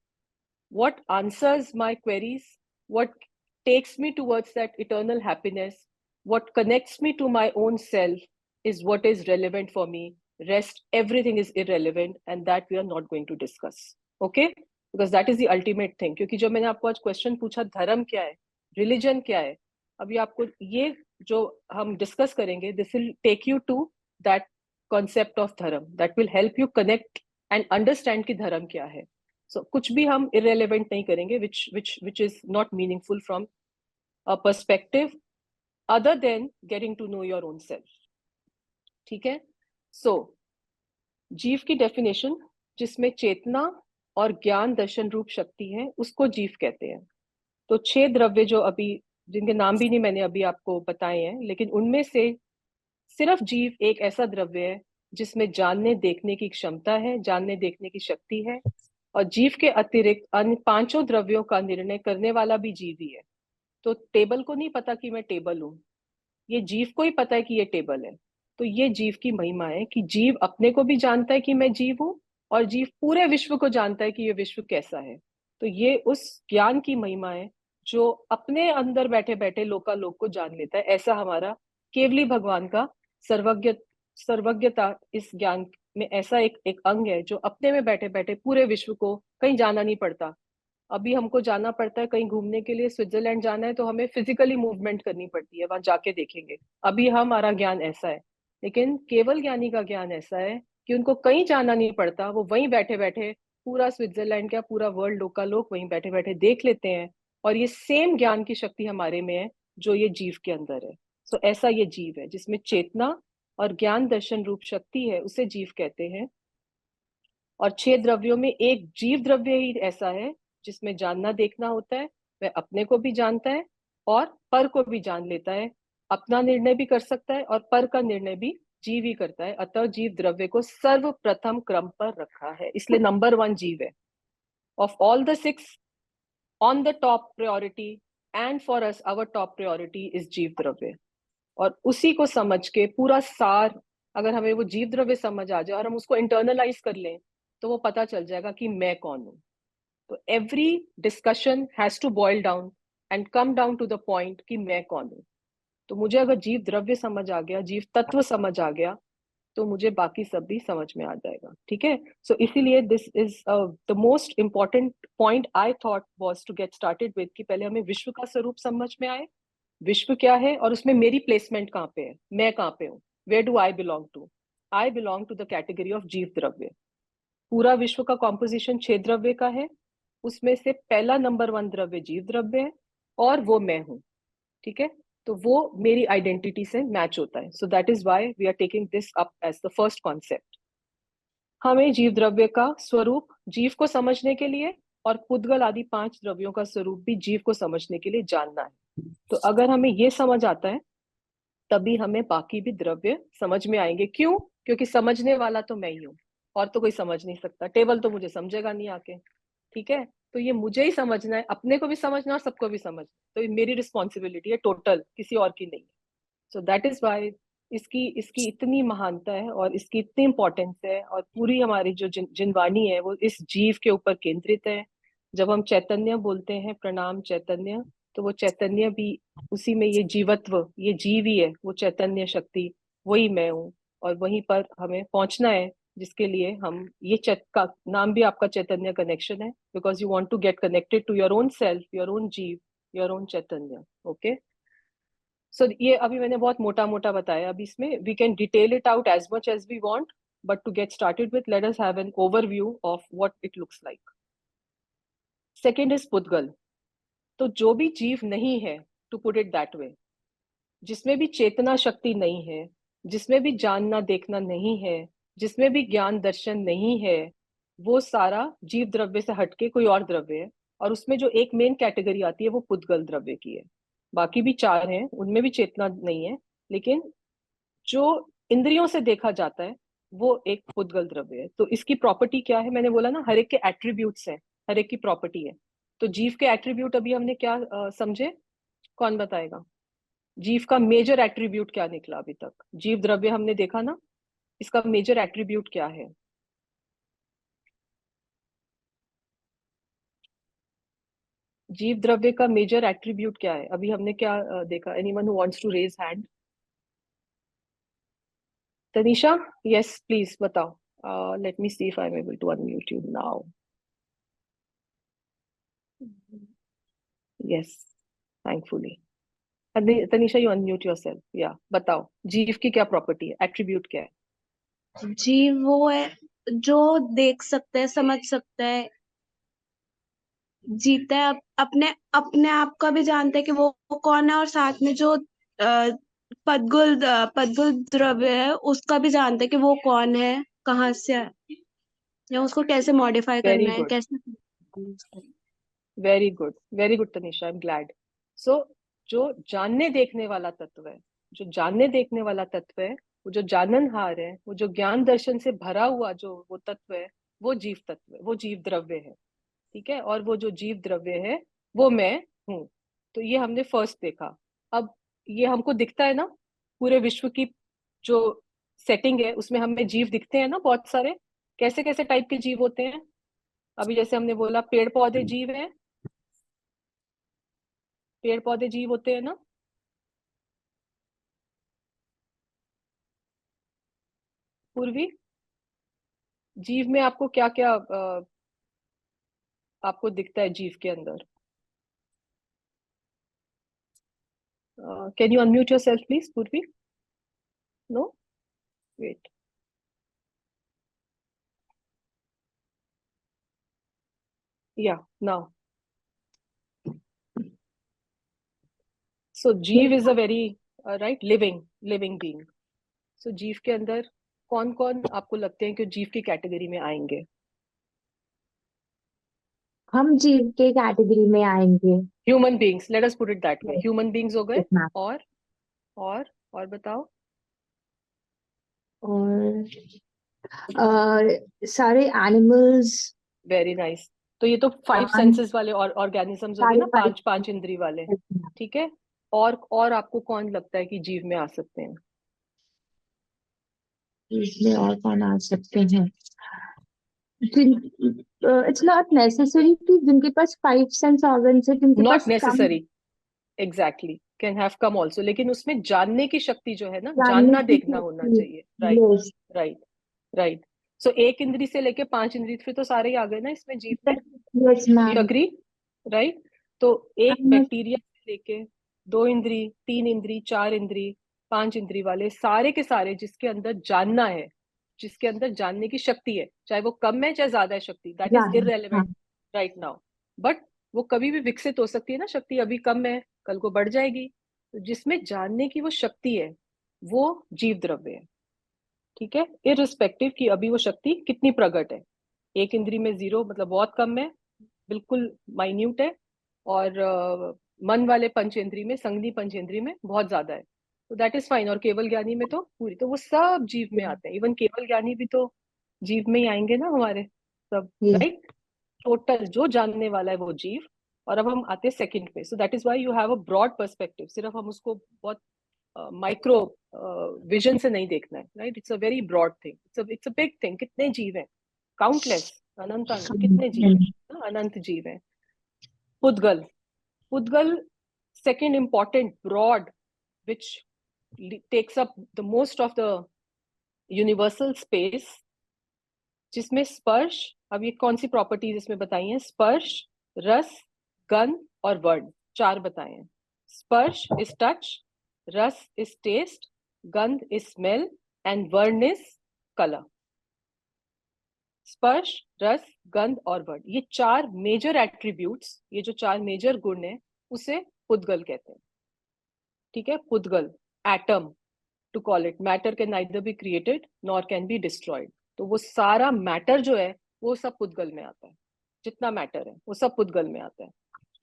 What answers my queries, what takes me towards that eternal happiness, what connects me to my own self is what is relevant for me. Rest, everything is irrelevant, and that we are not going to discuss. Okay? Because that is the ultimate thing. क्योंकि जब मैंने आपको आज क्वेश्चन पूछा धर्म क्या है, रिलीजन क्या है, अभी आपको ये जो हम डिस्कस करेंगे, this will take you to that concept of dharma, that will help you connect and understand कि धर्म क्या है. So कुछ भी हम irrelevant नहीं करेंगे, which is not meaningful from a perspective other than getting to know your own self. ठीक है? So जीव की definition, जिसमें चेतना और ज्ञान दर्शन रूप शक्ति है, उसको जीव कहते हैं. तो 6 द्रव्य जो अभी, जिनके नाम भी नहीं मैंने अभी आपको बताए हैं, लेकिन उनमें से सिर्फ जीव एक ऐसा द्रव्य है जिसमें जानने देखने की क्षमता है, जानने देखने की शक्ति है, और जीव के अतिरिक्त अन्य 5 द्रव्यों का निर्णय करने वाला भी जीव ही है. तो टेबल को नहीं पता कि मैं टेबल हूं, ये जीव को ही पता है कि ये टेबल है. तो ये जीव की महिमा है कि जीव अपने को भी जानता है कि मैं जीव हूं, और जीव पूरे विश्व को जानता है कि ये विश्व कैसा है. तो ये उस ज्ञान की महिमा है जो अपने अंदर बैठे बैठे लोकालोक को जान लेता है. ऐसा हमारा केवली भगवान का सर्वज्ञता इस ज्ञान में ऐसा एक अंग है जो अपने में बैठे बैठे पूरे विश्व को, कहीं जाना नहीं पड़ता. अभी हमको जाना पड़ता है कहीं घूमने के लिए, स्विट्जरलैंड जाना है तो हमें फिजिकली मूवमेंट करनी पड़ती है, वहां जाके देखेंगे. अभी हमारा ज्ञान ऐसा है. लेकिन केवल ज्ञानी का ज्ञान ऐसा है कि उनको कहीं जाना नहीं पड़ता, वो वहीं बैठे बैठे पूरा स्विट्जरलैंड का पूरा वर्ल्ड लोकालोक वहीं बैठे बैठे देख लेते हैं. और ये सेम ज्ञान की शक्ति हमारे में है जो ये जीव के अंदर है. सो ऐसा ये जीव है जिसमें चेतना और ज्ञान दर्शन रूप शक्ति है, उसे जीव कहते हैं. और 6 द्रव्यों में एक जीव द्रव्य ही ऐसा है जिसमें जानना देखना होता है. वह अपने को भी जानता है और पर को भी जान लेता है, अपना निर्णय भी कर सकता है और पर का निर्णय भी जीव ही करता है. अतः जीव द्रव्य को सर्वप्रथम क्रम पर रखा है, इसलिए नंबर 1 जीव है. Of all the 6 on the top priority, and for us our top priority is jiva dravya. और उसी को समझ के पूरा सार, अगर हमें वो जीव द्रव्य समझ आ जाए और हम उसको इंटरनलाइज कर लें, तो वो पता चल जाएगा कि मैं कौन हूं. तो every discussion has to boil down and come down to the point कि मैं कौन हूं. तो मुझे अगर जीव द्रव्य समझ आ गया, जीव तत्व समझ आ गया, तो मुझे बाकी सब भी समझ में आ जाएगा. ठीक है? सो इसीलिए this is the most important point I thought was to get started with, कि पहले हमें विश्व का स्वरूप समझ में आए, विश्व क्या है और उसमें मेरी प्लेसमेंट कहाँ पे है, मैं कहाँ पे हूँ, where do I belong to. I belong to the category of jiva dravya. पूरा विश्व का कॉम्पोजिशन 6 द्रव्य का है, उसमें से पहला नंबर 1 द्रव्य जीव द्रव्य है और वो मैं हूँ. ठीक है? तो वो मेरी आइडेंटिटी से मैच होता है. So that is why we are taking this up as the first concept. हमें जीव द्रव्य का स्वरूप जीव को समझने के लिए और पुद्गल आदि 5 द्रव्यों का स्वरूप भी जीव को समझने के लिए जानना है. तो अगर हमें ये समझ आता है, तभी हमें बाकी भी द्रव्य समझ में आएंगे. क्यों? क्योंकि समझने वाला तो मैं ही हूँ, और तो कोई समझ नहीं सकता. टेबल तो मुझे समझेगा नहीं आके. ठीक है? तो ये मुझे ही समझना है, अपने को भी समझना और सबको भी समझना. तो ये मेरी रिस्पॉन्सिबिलिटी है टोटल, किसी और की नहीं है. सो दैट इज वाई इसकी इतनी महानता है और इसकी इतनी इंपॉर्टेंस है. और पूरी हमारी जो जिनवाणी है वो इस जीव के ऊपर केंद्रित है. जब हम चैतन्य बोलते हैं, प्रणाम चैतन्य, तो वो चैतन्य भी उसी में, ये जीवत्व, ये जीव ही है, वो चैतन्य शक्ति, वही मैं हूँ. और वहीं पर हमें पहुंचना है, जिसके लिए हम ये का नाम भी आपका चैतन्य कनेक्शन है, because you want to get connected to your own self, your own jeev, your own chaitanya. Okay? So ये अभी मैंने बहुत मोटा मोटा बताया. अभी इसमें we can detail it out as much as we want, but to get started with, let us have an overview of what it looks like. Second is pudgal. तो जो भी जीव नहीं है, to put it that way, जिसमें भी चेतना शक्ति नहीं है, जिसमें भी जानना देखना नहीं है, जिसमें भी ज्ञान दर्शन नहीं है, वो सारा जीव द्रव्य से हटके कोई और द्रव्य है. और उसमें जो एक मेन कैटेगरी आती है वो पुद्गल द्रव्य की है। बाकी भी 4 हैं, उनमें भी चेतना नहीं है, लेकिन जो इंद्रियों से देखा जाता है वो एक पुद्गल द्रव्य है। तो इसकी प्रॉपर्टी क्या है? मैंने बोला ना, हर एक के एट्रीब्यूट्स हैं, हर एक की प्रॉपर्टी है। तो जीव के एट्रीब्यूट अभी हमने क्या समझे? कौन बताएगा? जीव का मेजर एट्रीब्यूट क्या निकला अभी तक? जीव द्रव्य हमने देखा ना, इसका मेजर एट्रीब्यूट क्या है? जीव द्रव्य का मेजर एट्रीब्यूट क्या है? अभी हमने क्या देखा? Anyone who wants to raise hand? Tanisha, yes please बताओ। Let me see if I am able to unmute you now. Yes, thankfully. Tanisha, you unmute yourself. या बताओ, जीव की क्या प्रॉपर्टी है, एट्रीब्यूट क्या है? जीव वो है जो देख सकता है, समझ सकता है, जीता है, अपने अपने आप का भी जानता है कि वो कौन है, और साथ में जो पदगुल द्रव्य है उसका भी जानता है कि वो कौन है, कहाँ से है, या उसको कैसे मॉडिफाई वेरी करना है, गुड, कैसे। Very good, very good Tanisha, I am glad. So जो जानने देखने वाला तत्व है, जो जानने देखने वाला तत्व है, वो जो जाननहार है, वो जो ज्ञान दर्शन से भरा हुआ जो वो तत्व है, वो जीव तत्व है, वो जीव द्रव्य है। ठीक है, और वो जो जीव द्रव्य है वो मैं हूं। तो ये हमने फर्स्ट देखा। अब ये हमको दिखता है ना, पूरे विश्व की जो सेटिंग है उसमें हमें जीव दिखते हैं ना, बहुत सारे। कैसे कैसे टाइप के जीव होते हैं? अभी जैसे हमने बोला, पेड़ पौधे जीव हैं, पेड़ पौधे जीव होते हैं ना। पूर्वी, जीव में आपको क्या क्या आपको दिखता है जीव के अंदर? Can you unmute yourself please, Purvi? No, wait. Yeah, now. So jeev is a very right living being. So जीव के अंदर कौन कौन आपको लगते हैं कि जीव की कैटेगरी में आएंगे? हम जीव के कैटेगरी में आएंगे। Human beings, let us put it that way, human beings हो गए। Yes, ma'am. और और बताओ। और सारे एनिमल्स। Very nice. तो ये तो 5 सेंसेस वाले और ऑर्गेनिजम्स हो गए सारे ना, पांच इंद्री वाले। ठीक है, और आपको कौन लगता है कि जीव में आ सकते हैं? इसमें और कौन आ सकते हैं? इट्स नॉट नेसेसरी कि जिनके पास 5 सेंस ऑर्गन्स है, जिनके not pass come necessary, exactly, can have come also, लेकिन उसमें जानने की शक्ति जो है ना, जानने जानना की देखना होना शक्ति। चाहिए। Right, yes, right, right. So 1 इंद्री से लेके 5 इंद्री, फिर तो सारे ही आ गए ना इसमें, जीव में। Yes you ma'am. Agree? Right. तो एक बैक्टीरिया से लेके 2 इंद्री, 3 इंद्री, 4 इंद्री, 5 इंद्री वाले सारे के सारे जिसके अंदर जानना है, जिसके अंदर जानने की शक्ति है, चाहे वो कम है चाहे ज्यादा है शक्ति, दैट इज हाँ, इररेलेवेंट राइट नाउ। बट वो कभी भी विकसित हो सकती है ना शक्ति, अभी कम है कल को बढ़ जाएगी। तो जिसमें जानने की वो शक्ति है वो जीव द्रव्य है। ठीक है, इररिस्पेक्टिव कि अभी वो शक्ति कितनी प्रकट है। 1 इंद्री में 0 मतलब बहुत कम है, बिल्कुल माइन्यूट है। और मन वाले पंचेंद्री में, संगनी पंचेंद्री में बहुत ज्यादा है। तो दैट इज फाइन। और केवल ज्ञानी में तो पूरी, तो वो सब जीव में आते हैं। इवन केवल ज्ञानी भी तो जीव में ही आएंगे ना हमारे सब। yes. राइट, टोटल जो जानने वाला है वो जीव। और अब हम आते हैं सेकंड पे। So that is why you have a broad perspective. सिर्फ हम उसको बहुत माइक्रो विजन से नहीं देखना है। Right, it's a very broad thing, it's a big thing. कितने जीव हैं? काउंटलेस, अनंत अनंत, कितने जीव हैं? अनंत जीव हैं। पुद्गल, पुद्गल second important broad, which takes up the most of the universal space, जिसमें स्पर्श, अब ये कौन सी प्रॉपर्टीज इसमें बताई हैं? स्पर्श, रस, गंध और वर्ण, 4 बताए हैं। स्पर्श इज टच, रस इज टेस्ट, गंध इज स्मेल एंड वर्ण इज कलर। स्पर्श, रस, गंध और वर्ण, ये 4 मेजर एट्रीब्यूट्स, ये जो 4 मेजर गुण है उसे पुद्गल कहते हैं। ठीक है, pudgal, atom to call it, matter can neither be created nor can be destroyed. तो वो सारा मैटर जो है वो सब पुद्गल में आता है। जितना मैटर है वो सब पुद्गल में आता है।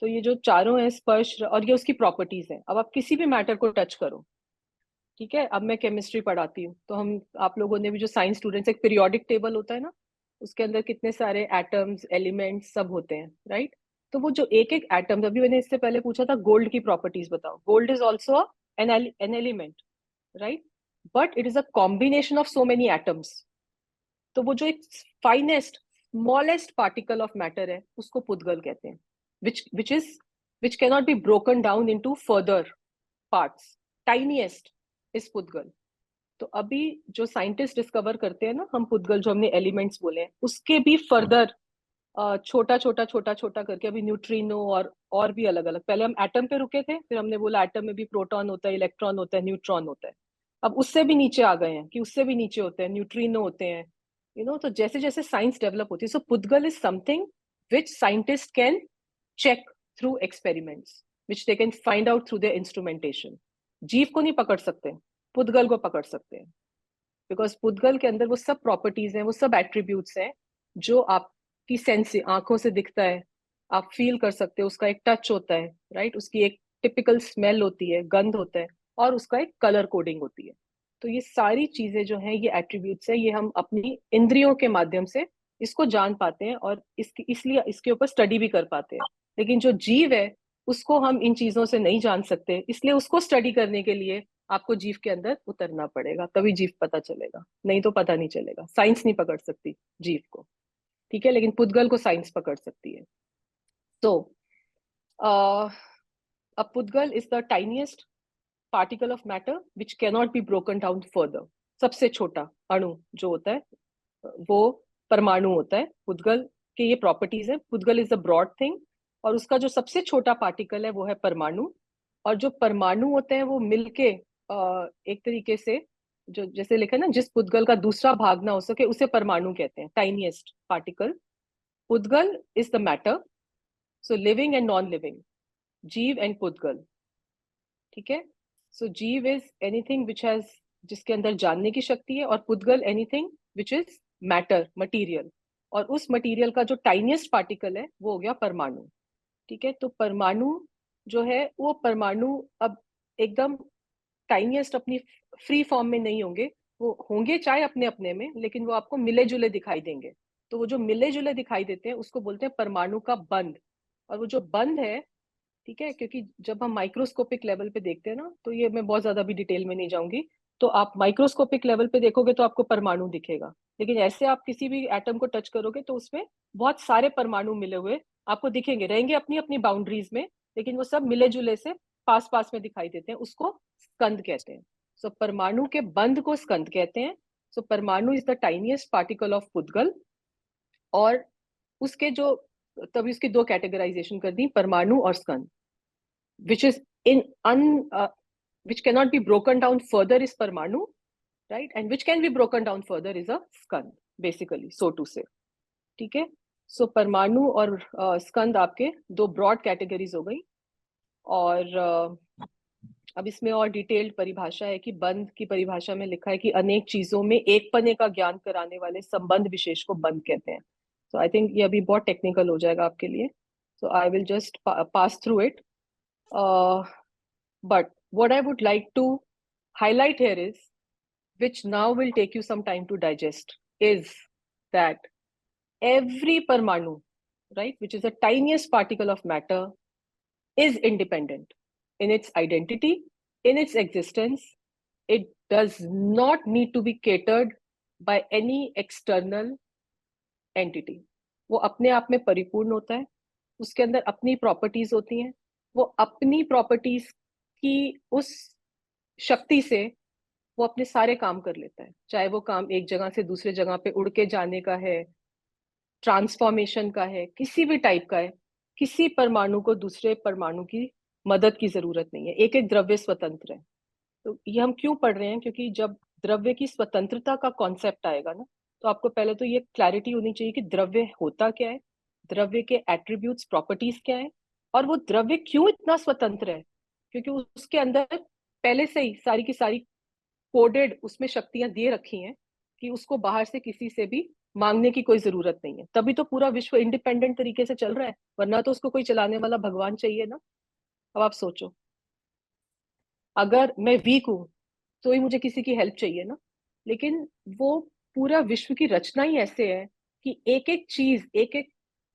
तो ये जो चारों है स्पर्श, और ये उसकी प्रॉपर्टीज है। अब आप किसी भी मैटर को टच करो, ठीक है। अब मैं केमिस्ट्री पढ़ाती हूँ तो हम, आप लोगों ने भी, जो साइंस स्टूडेंट्स, एक पीरियोडिक टेबल होता है ना, उसके अंदर कितने सारे एटम्स, एलिमेंट्स सब होते हैं, राइट। तो वो जो एक एक एटम, अभी मैंने इससे पहले पूछा था गोल्ड की प्रॉपर्टीज बताओ, gold is also an element, right, but it is a combination of so many atoms. तो वो जो एक finest smallest particle of matter है उसको पुद्गल कहते हैं, which cannot be broken down into further parts. Tiniest is पुद्गल। तो अभी जो साइंटिस्ट डिस्कवर करते हैं ना, हम पुद्गल जो हमने एलिमेंट्स बोले हैं, उसके भी फर्दर छोटा छोटा छोटा छोटा करके अभी न्यूट्रिनो और भी अलग अलग, पहले हम एटम पे रुके थे, फिर हमने बोला एटम में भी प्रोटॉन होता है, इलेक्ट्रॉन होता है, न्यूट्रॉन होता है। अब उससे भी नीचे आ गए हैं कि उससे भी नीचे होते हैं, न्यूट्रिनो होते हैं, तो जैसे जैसे साइंस डेवलप होती है। So pudgal is something which scientist can check through experiments, which they can find out through their instrumentation. जीव को नहीं पकड़ सकते, पुद्गल को पकड़ सकते हैं, बिकॉज पुद्गल के अंदर वो सब प्रॉपर्टीज हैं, वो सब एट्रीब्यूट्स हैं जो आपकी सेंस, आंखों से दिखता है, आप फील कर सकते हो, उसका एक टच होता है, राइट, उसकी एक टिपिकल स्मेल होती है, गंध होता है, और उसका एक कलर कोडिंग होती है। तो ये सारी चीजें जो हैं, ये एट्रीब्यूट्स है, ये हम अपनी इंद्रियों के माध्यम से इसको जान पाते हैं और इसलिए इसके ऊपर स्टडी भी कर पाते हैं। लेकिन जो जीव है उसको हम इन चीजों से नहीं जान सकते, इसलिए उसको स्टडी करने के लिए आपको जीव के अंदर उतरना पड़ेगा, तभी जीव पता चलेगा, नहीं तो पता नहीं चलेगा। साइंस नहीं पकड़ सकती जीव को, ठीक है, लेकिन पुद्गल को साइंस पकड़ सकती है। तो a pudgal is the tiniest particle of matter which cannot be broken down further. सबसे छोटा अणु जो होता है वो परमाणु होता है। पुद्गल के ये प्रॉपर्टीज है। पुद्गल इज अ ब्रॉड थिंग, और उसका जो सबसे छोटा पार्टिकल है वो है परमाणु। और जो परमाणु होते हैं वो मिलके एक तरीके से, जो जैसे लिखा है ना, जिस पुद्गल का दूसरा भाग ना हो सके उसे परमाणु कहते हैं, tiniest particle. Pudgal is the matter, so living and non living, jeev and pudgal, ठीक है। सो jeev is anything which has, जिसके अंदर जानने की शक्ति है, और pudgal anything which is matter, material, और उस मटीरियल का जो टाइनिएस्ट पार्टिकल है वो हो गया परमाणु, ठीक है। तो परमाणु जो है, वो परमाणु अब एकदम टाइनिएस्ट अपनी फ्री फॉर्म में नहीं होंगे, वो होंगे चाहे अपने अपने में, लेकिन वो आपको मिले जुले दिखाई देंगे। तो वो जो मिले जुले दिखाई देते हैं उसको बोलते हैं परमाणु का बंध। और वो जो बंध है, ठीक है, क्योंकि जब हम माइक्रोस्कोपिक लेवल पे देखते हैं ना, तो ये मैं बहुत ज्यादा भी डिटेल में नहीं जाऊंगी, तो आप माइक्रोस्कोपिक लेवल पे देखोगे तो आपको परमाणु दिखेगा, लेकिन ऐसे आप किसी भी एटम को टच करोगे तो उसमें बहुत सारे परमाणु मिले हुए आपको दिखेंगे, रहेंगे अपनी अपनी बाउंड्रीज में, लेकिन वो सब मिले जुले से पास पास में दिखाई देते हैं, उसको स्कंद कहते हैं। सो परमाणु के बंध को स्कंद कहते हैं। सो परमाणु is the tiniest particle of पुद्गल। और उसके जो, तभी उसकी दो कैटेगराइजेशन कर दी, परमाणु और स्कंद। which is which cannot be broken down further is परमाणु, right, and which can be broken down further is a Skanda, basically, so to say, ठीक है। सो परमाणु और स्कंद आपके दो ब्रॉड कैटेगरीज हो गई। और अब इसमें और डिटेल्ड परिभाषा है कि बंध की परिभाषा में लिखा है कि अनेक चीजों में एक पने का ज्ञान कराने वाले संबंध विशेष को बंध कहते हैं। सो आई थिंक ये अभी बहुत टेक्निकल हो जाएगा आपके लिए, so I will just pass through it. But what I would like to highlight here is, which now will take you some time to digest, is that every Parmanu, right, which is the tiniest particle of matter, is independent in its identity, in its existence. It does not need to be catered by any external entity. वो अपने आप में परिपूर्ण होता है, उसके अंदर अपनी प्रॉपर्टीज होती हैं, वो अपनी प्रॉपर्टीज की उस शक्ति से वो अपने सारे काम कर लेता है, चाहे वो काम एक जगह से दूसरे जगह पे उड़ के जाने का है, ट्रांसफॉर्मेशन का है, किसी भी टाइप का है। किसी परमाणु को दूसरे परमाणु की मदद की जरूरत नहीं है, एक एक द्रव्य स्वतंत्र है। तो ये हम क्यों पढ़ रहे हैं, क्योंकि जब द्रव्य की स्वतंत्रता का कॉन्सेप्ट आएगा ना, तो आपको पहले तो ये क्लैरिटी होनी चाहिए कि द्रव्य होता क्या है, द्रव्य के एट्रीब्यूट्स, प्रॉपर्टीज क्या है, और वो द्रव्य क्यों इतना स्वतंत्र है, क्योंकि उसके अंदर पहले से ही सारी की सारी कोडेड उसमें शक्तियां दे रखी हैं कि उसको बाहर से किसी से भी मांगने की कोई जरूरत नहीं है, तभी तो पूरा विश्व इंडिपेंडेंट तरीके से चल रहा है, वरना तो उसको कोई चलाने वाला भगवान चाहिए ना। अब आप सोचो, अगर मैं वीक हूं तो ही मुझे किसी की हेल्प चाहिए ना। लेकिन वो पूरा विश्व की रचना ही ऐसे है कि एक एक चीज, एक एक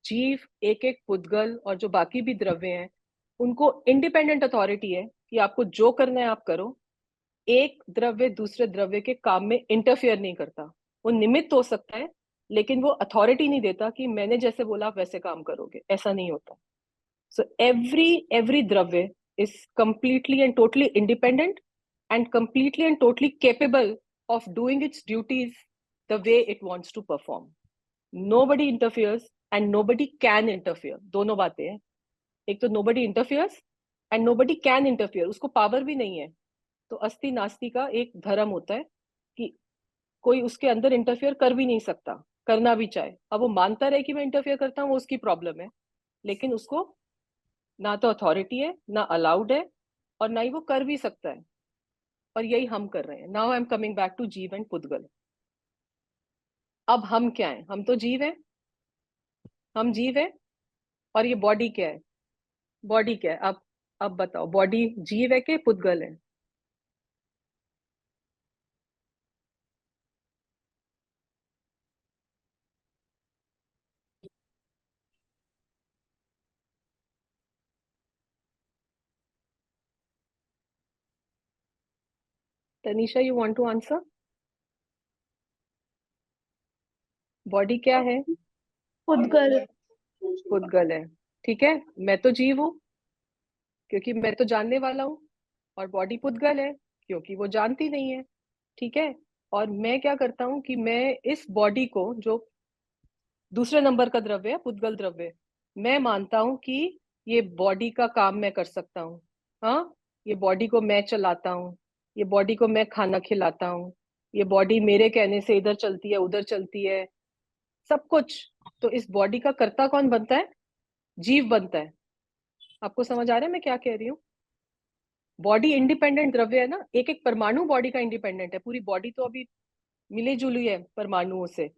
जीव, एक एक पुद्गल और जो बाकी भी द्रव्य हैं, उनको इंडिपेंडेंट अथॉरिटी है कि आपको जो करना है आप करो। एक द्रव्य दूसरे द्रव्य के काम में इंटरफियर नहीं करता। वो निमित्त हो सकता है, लेकिन वो अथॉरिटी नहीं देता कि मैंने जैसे बोला आप वैसे काम करोगे, ऐसा नहीं होता। सो एवरी द्रव्य is completely and totally independent and completely and totally capable of doing its duties the way it wants to perform. Nobody interferes and nobody can interfere. दोनों बातें हैं। एक तो nobody interferes and nobody can interfere, उसको पावर भी नहीं है। तो अस्ति नास्ति का एक धर्म होता है कि कोई उसके अंदर इंटरफियर कर भी नहीं सकता, करना भी चाहे। अब वो मानता रहे कि मैं इंटरफियर करता हूँ, वो उसकी प्रॉब्लम है, लेकिन उसको ना तो अथॉरिटी है, ना अलाउड है, और ना ही वो कर भी सकता है। और यही हम कर रहे हैं। Now I am coming back to jiva and pudgala. अब हम क्या है? हम तो जीव है, हम जीव है। और ये बॉडी क्या है? बॉडी क्या है? अब बताओ, बॉडी जीव है कि पुद्गल है? Tanisha, you want to answer? Body क्या है? पुद्गल। पुद्गल है। ठीक है, मैं तो जीव हूं क्योंकि मैं तो जानने वाला हूं, और बॉडी पुद्गल है क्योंकि वो जानती नहीं है। ठीक है। और मैं क्या करता हूं कि मैं इस बॉडी को, जो दूसरे नंबर का द्रव्य है, पुद्गल द्रव्य, मैं मानता हूं कि ये बॉडी का काम मैं कर सकता हूँ। हाँ, ये बॉडी को मैं चलाता हूँ, ये बॉडी को मैं खाना खिलाता हूँ, ये बॉडी मेरे कहने से इधर चलती है उधर चलती है, सब कुछ। तो इस बॉडी का कर्ता कौन बनता है? जीव बनता है। आपको समझ आ रहा है मैं क्या कह रही हूँ? बॉडी इंडिपेंडेंट द्रव्य है ना, एक एक परमाणु बॉडी का इंडिपेंडेंट है। पूरी बॉडी तो अभी मिली जुली है परमाणुओं से,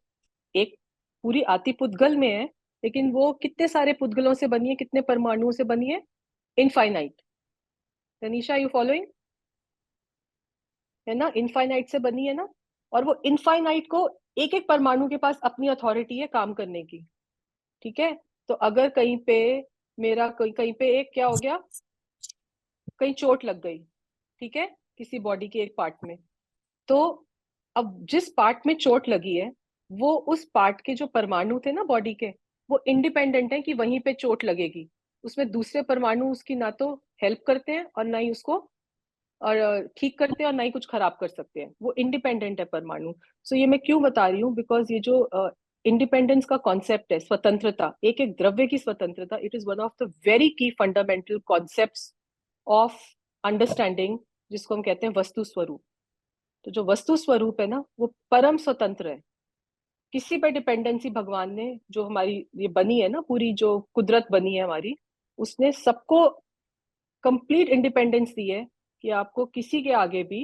एक पूरी आती पुद्गल में है, लेकिन वो कितने सारे पुद्गलों से बनी है, कितने परमाणुओं से बनी है? इनफाइनाइट। Tanisha, you following? है ना, इनफाइनाइट से बनी है ना। और वो इनफाइनाइट को एक एक परमाणु के पास अपनी अथॉरिटी है काम करने की। ठीक है। तो अगर कहीं पे मेरा कहीं पे एक क्या हो गया, कहीं चोट लग गई, ठीक है, किसी बॉडी के एक पार्ट में, तो अब जिस पार्ट में चोट लगी है, वो उस पार्ट के जो परमाणु थे ना बॉडी के, वो इंडिपेंडेंट है कि वहीं पे चोट लगेगी। उसमें दूसरे परमाणु उसकी ना तो हेल्प करते हैं और ना ही उसको और ठीक करते हैं, और ना ही कुछ खराब कर सकते हैं। वो इंडिपेंडेंट है परमाणु। सो ये मैं क्यों बता रही हूँ, बिकॉज ये जो इंडिपेंडेंस का कॉन्सेप्ट है, स्वतंत्रता, एक एक द्रव्य की स्वतंत्रता, it is one of the very की फंडामेंटल कॉन्सेप्ट्स ऑफ अंडरस्टैंडिंग, जिसको हम कहते हैं वस्तु स्वरूप। तो जो वस्तु स्वरूप है ना, वो परम स्वतंत्र है। किसी पे डिपेंडेंसी भगवान ने, जो हमारी ये बनी है ना, पूरी जो कुदरत बनी है हमारी, उसने सबको कंप्लीट इंडिपेंडेंस दी है कि आपको किसी के आगे भी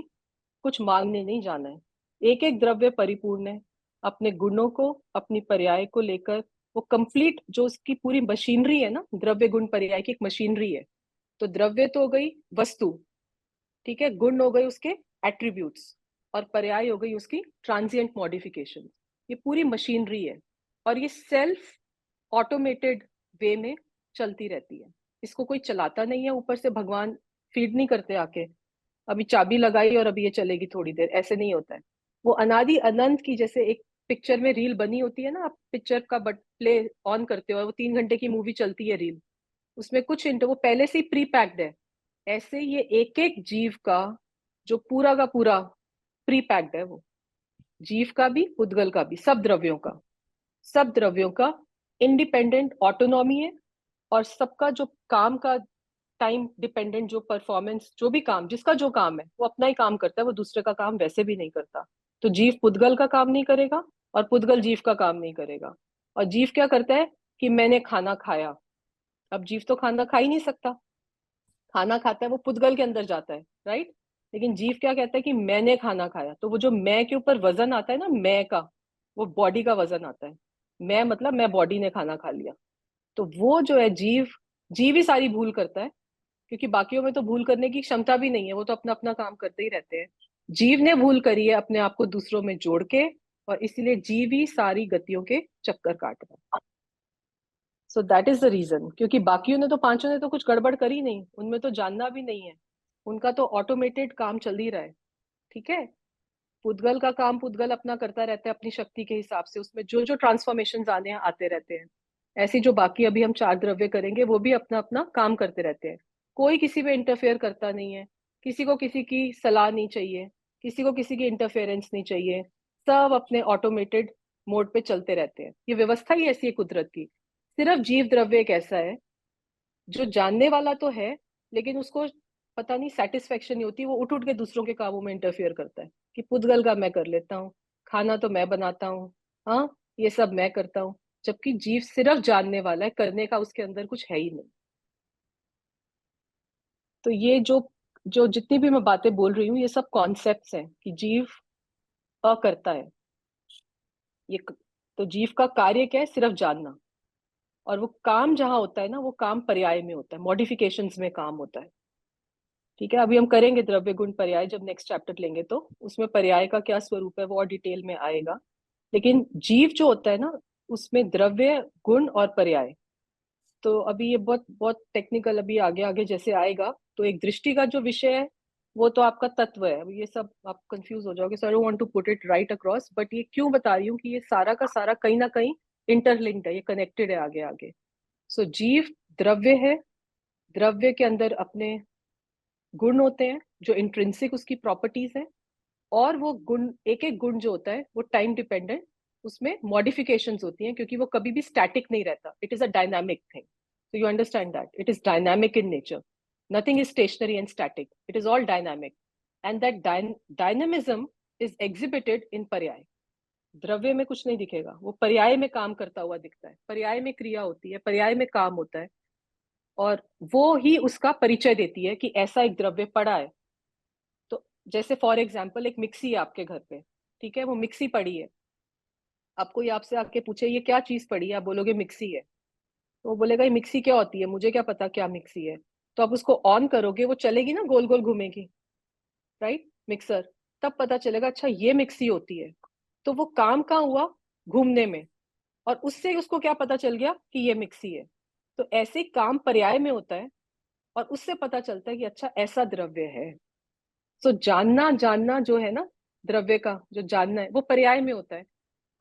कुछ मांगने नहीं जाना है। एक एक द्रव्य परिपूर्ण है अपने गुणों को, अपनी पर्याय को लेकर। वो कंप्लीट जो उसकी पूरी मशीनरी है ना, द्रव्य गुण पर्याय की एक मशीनरी है। तो द्रव्य तो हो गई वस्तु, ठीक है, गुण हो गए उसके एट्रीब्यूट्स, और पर्याय हो गई उसकी ट्रांजिएंट मॉडिफिकेशन। ये पूरी मशीनरी है, और ये सेल्फ ऑटोमेटेड वे में चलती रहती है। इसको कोई चलाता नहीं है ऊपर से, भगवान फीड नहीं करते आके, अभी चाबी लगाई और अभी ये चलेगी थोड़ी देर, ऐसे नहीं होता है। वो अनादि अनंत की, जैसे एक पिक्चर में रील बनी होती है ना, आप पिक्चर का बट प्ले ऑन करते हो और वो 3 घंटे की मूवी चलती है रील, उसमें कुछ वो पहले से ही प्री पैक्ड है। ऐसे ये एक एक जीव का जो पूरा का पूरा प्री पैक्ड है, वो जीव का भी उद्गल का भी, सब द्रव्यों का इंडिपेंडेंट ऑटोनॉमी है। और सबका जो काम का टाइम डिपेंडेंट, जो परफॉर्मेंस, जो भी काम, जिसका जो काम है वो अपना ही काम करता है, वो दूसरे का काम वैसे भी नहीं करता। तो जीव पुद्गल का काम नहीं करेगा और पुद्गल जीव का काम नहीं करेगा। और जीव क्या करता है कि मैंने खाना खाया। अब जीव तो खाना खा ही नहीं सकता, खाना खाता है वो पुद्गल के अंदर जाता है, राइट। लेकिन जीव क्या कहता है कि मैंने खाना खाया। तो वो जो मैं के ऊपर वजन आता है ना, मैं का, वो बॉडी का वजन आता है। मैं मतलब मैं बॉडी ने खाना खा लिया। तो वो जो है जीव ही सारी भूल करता है, क्योंकि बाकियों में तो भूल करने की क्षमता भी नहीं है, वो तो अपना अपना काम करते ही रहते हैं। जीव ने भूल करी है अपने आप को दूसरों में जोड़ के, और इसीलिए जीव ही सारी गतियों के चक्कर काट रहा है। So that is the reason, क्योंकि बाकियों ने तो, पांचों ने तो कुछ गड़बड़ करी नहीं, उनमें तो जानना भी नहीं है, उनका तो ऑटोमेटेड काम चल ही रहा है। ठीक है, पुद्गल का काम पुद्गल अपना करता रहता है अपनी शक्ति के हिसाब से, उसमें जो जो ट्रांसफॉर्मेशन आने हैं आते रहते हैं। ऐसी जो बाकी अभी हम 4 द्रव्य करेंगे वो भी अपना अपना काम करते रहते हैं, कोई किसी में इंटरफेयर करता नहीं है, किसी को किसी की सलाह नहीं चाहिए, किसी को किसी की इंटरफेरेंस नहीं चाहिए, सब अपने ऑटोमेटेड मोड पे चलते रहते हैं। ये व्यवस्था ही ऐसी है कुदरत की। सिर्फ जीव द्रव्य एक ऐसा है जो जानने वाला तो है, लेकिन उसको पता नहीं सेटिस्फेक्शन नहीं होती, वो उठ उठ के दूसरों के कामों में इंटरफियर करता है कि पुद्गल का मैं कर लेता हूँ, खाना तो मैं बनाता हूँ, हाँ ये सब मैं करता हूँ। जबकि जीव सिर्फ जानने वाला है, करने का उसके अंदर कुछ है ही नहीं। तो ये जो जो जितनी भी मैं बातें बोल रही हूँ ये सब कॉन्सेप्ट्स हैं कि जीव करता है। ये तो जीव का कार्य क्या है? सिर्फ जानना। और वो काम जहां होता है ना, वो काम पर्याय में होता है, मॉडिफिकेशंस में काम होता है। ठीक है, अभी हम करेंगे द्रव्य गुण पर्याय, जब नेक्स्ट चैप्टर लेंगे तो उसमें पर्याय का क्या स्वरूप है वो और डिटेल में आएगा। लेकिन जीव जो होता है ना, उसमें द्रव्य गुण और पर्याय, तो अभी ये बहुत बहुत टेक्निकल, अभी आगे आगे जैसे आएगा। तो एक दृष्टि का जो विषय है वो तो आपका तत्व है। अब ये सब आप कंफ्यूज हो जाओगे, so I don't want to put it right across, but ये क्यों बता रही हूँ कि ये सारा का सारा कहीं ना कहीं इंटरलिंक्ड है, ये कनेक्टेड है आगे आगे। सो जीव द्रव्य है, द्रव्य के अंदर अपने गुण होते हैं जो इंट्रिंसिक उसकी प्रॉपर्टीज है, और वो गुण, एक एक गुण जो होता है वो टाइम डिपेंडेंट, उसमें मॉडिफिकेशंस होती हैं, क्योंकि वो कभी भी स्टैटिक नहीं रहता, it is a dynamic thing. So you understand that it is dynamic in nature, nothing is stationary and static, it is all dynamic, and that dynamism is exhibited in paryay. द्रव्य में कुछ नहीं दिखेगा, वो पर्याय में काम करता हुआ दिखता है, पर्याय में क्रिया होती है, पर्याय में काम होता है, और वो ही उसका परिचय देती है कि ऐसा एक द्रव्य पड़ा है। तो जैसे फॉर एग्जाम्पल एक मिक्सी है आपके घर पे, ठीक है, वो मिक्सी पड़ी है, अब कोई आपसे आके पूछे ये क्या चीज पड़ी है, आप बोलोगे मिक्सी है, तो वो बोलेगा ये मिक्सी क्या होती है, मुझे क्या पता क्या मिक्सी है। तो आप उसको ऑन करोगे, वो चलेगी ना, गोल गोल घूमेगी, राइट, मिक्सर, तब पता चलेगा अच्छा ये मिक्सी होती है। तो वो काम कहाँ हुआ? घूमने में, और उससे उसको क्या पता चल गया कि ये मिक्सी है। तो ऐसे काम पर्याय में होता है, और उससे पता चलता है कि अच्छा ऐसा द्रव्य है। सो जानना, जानना जो है ना, द्रव्य का जो जानना है वो पर्याय में होता है,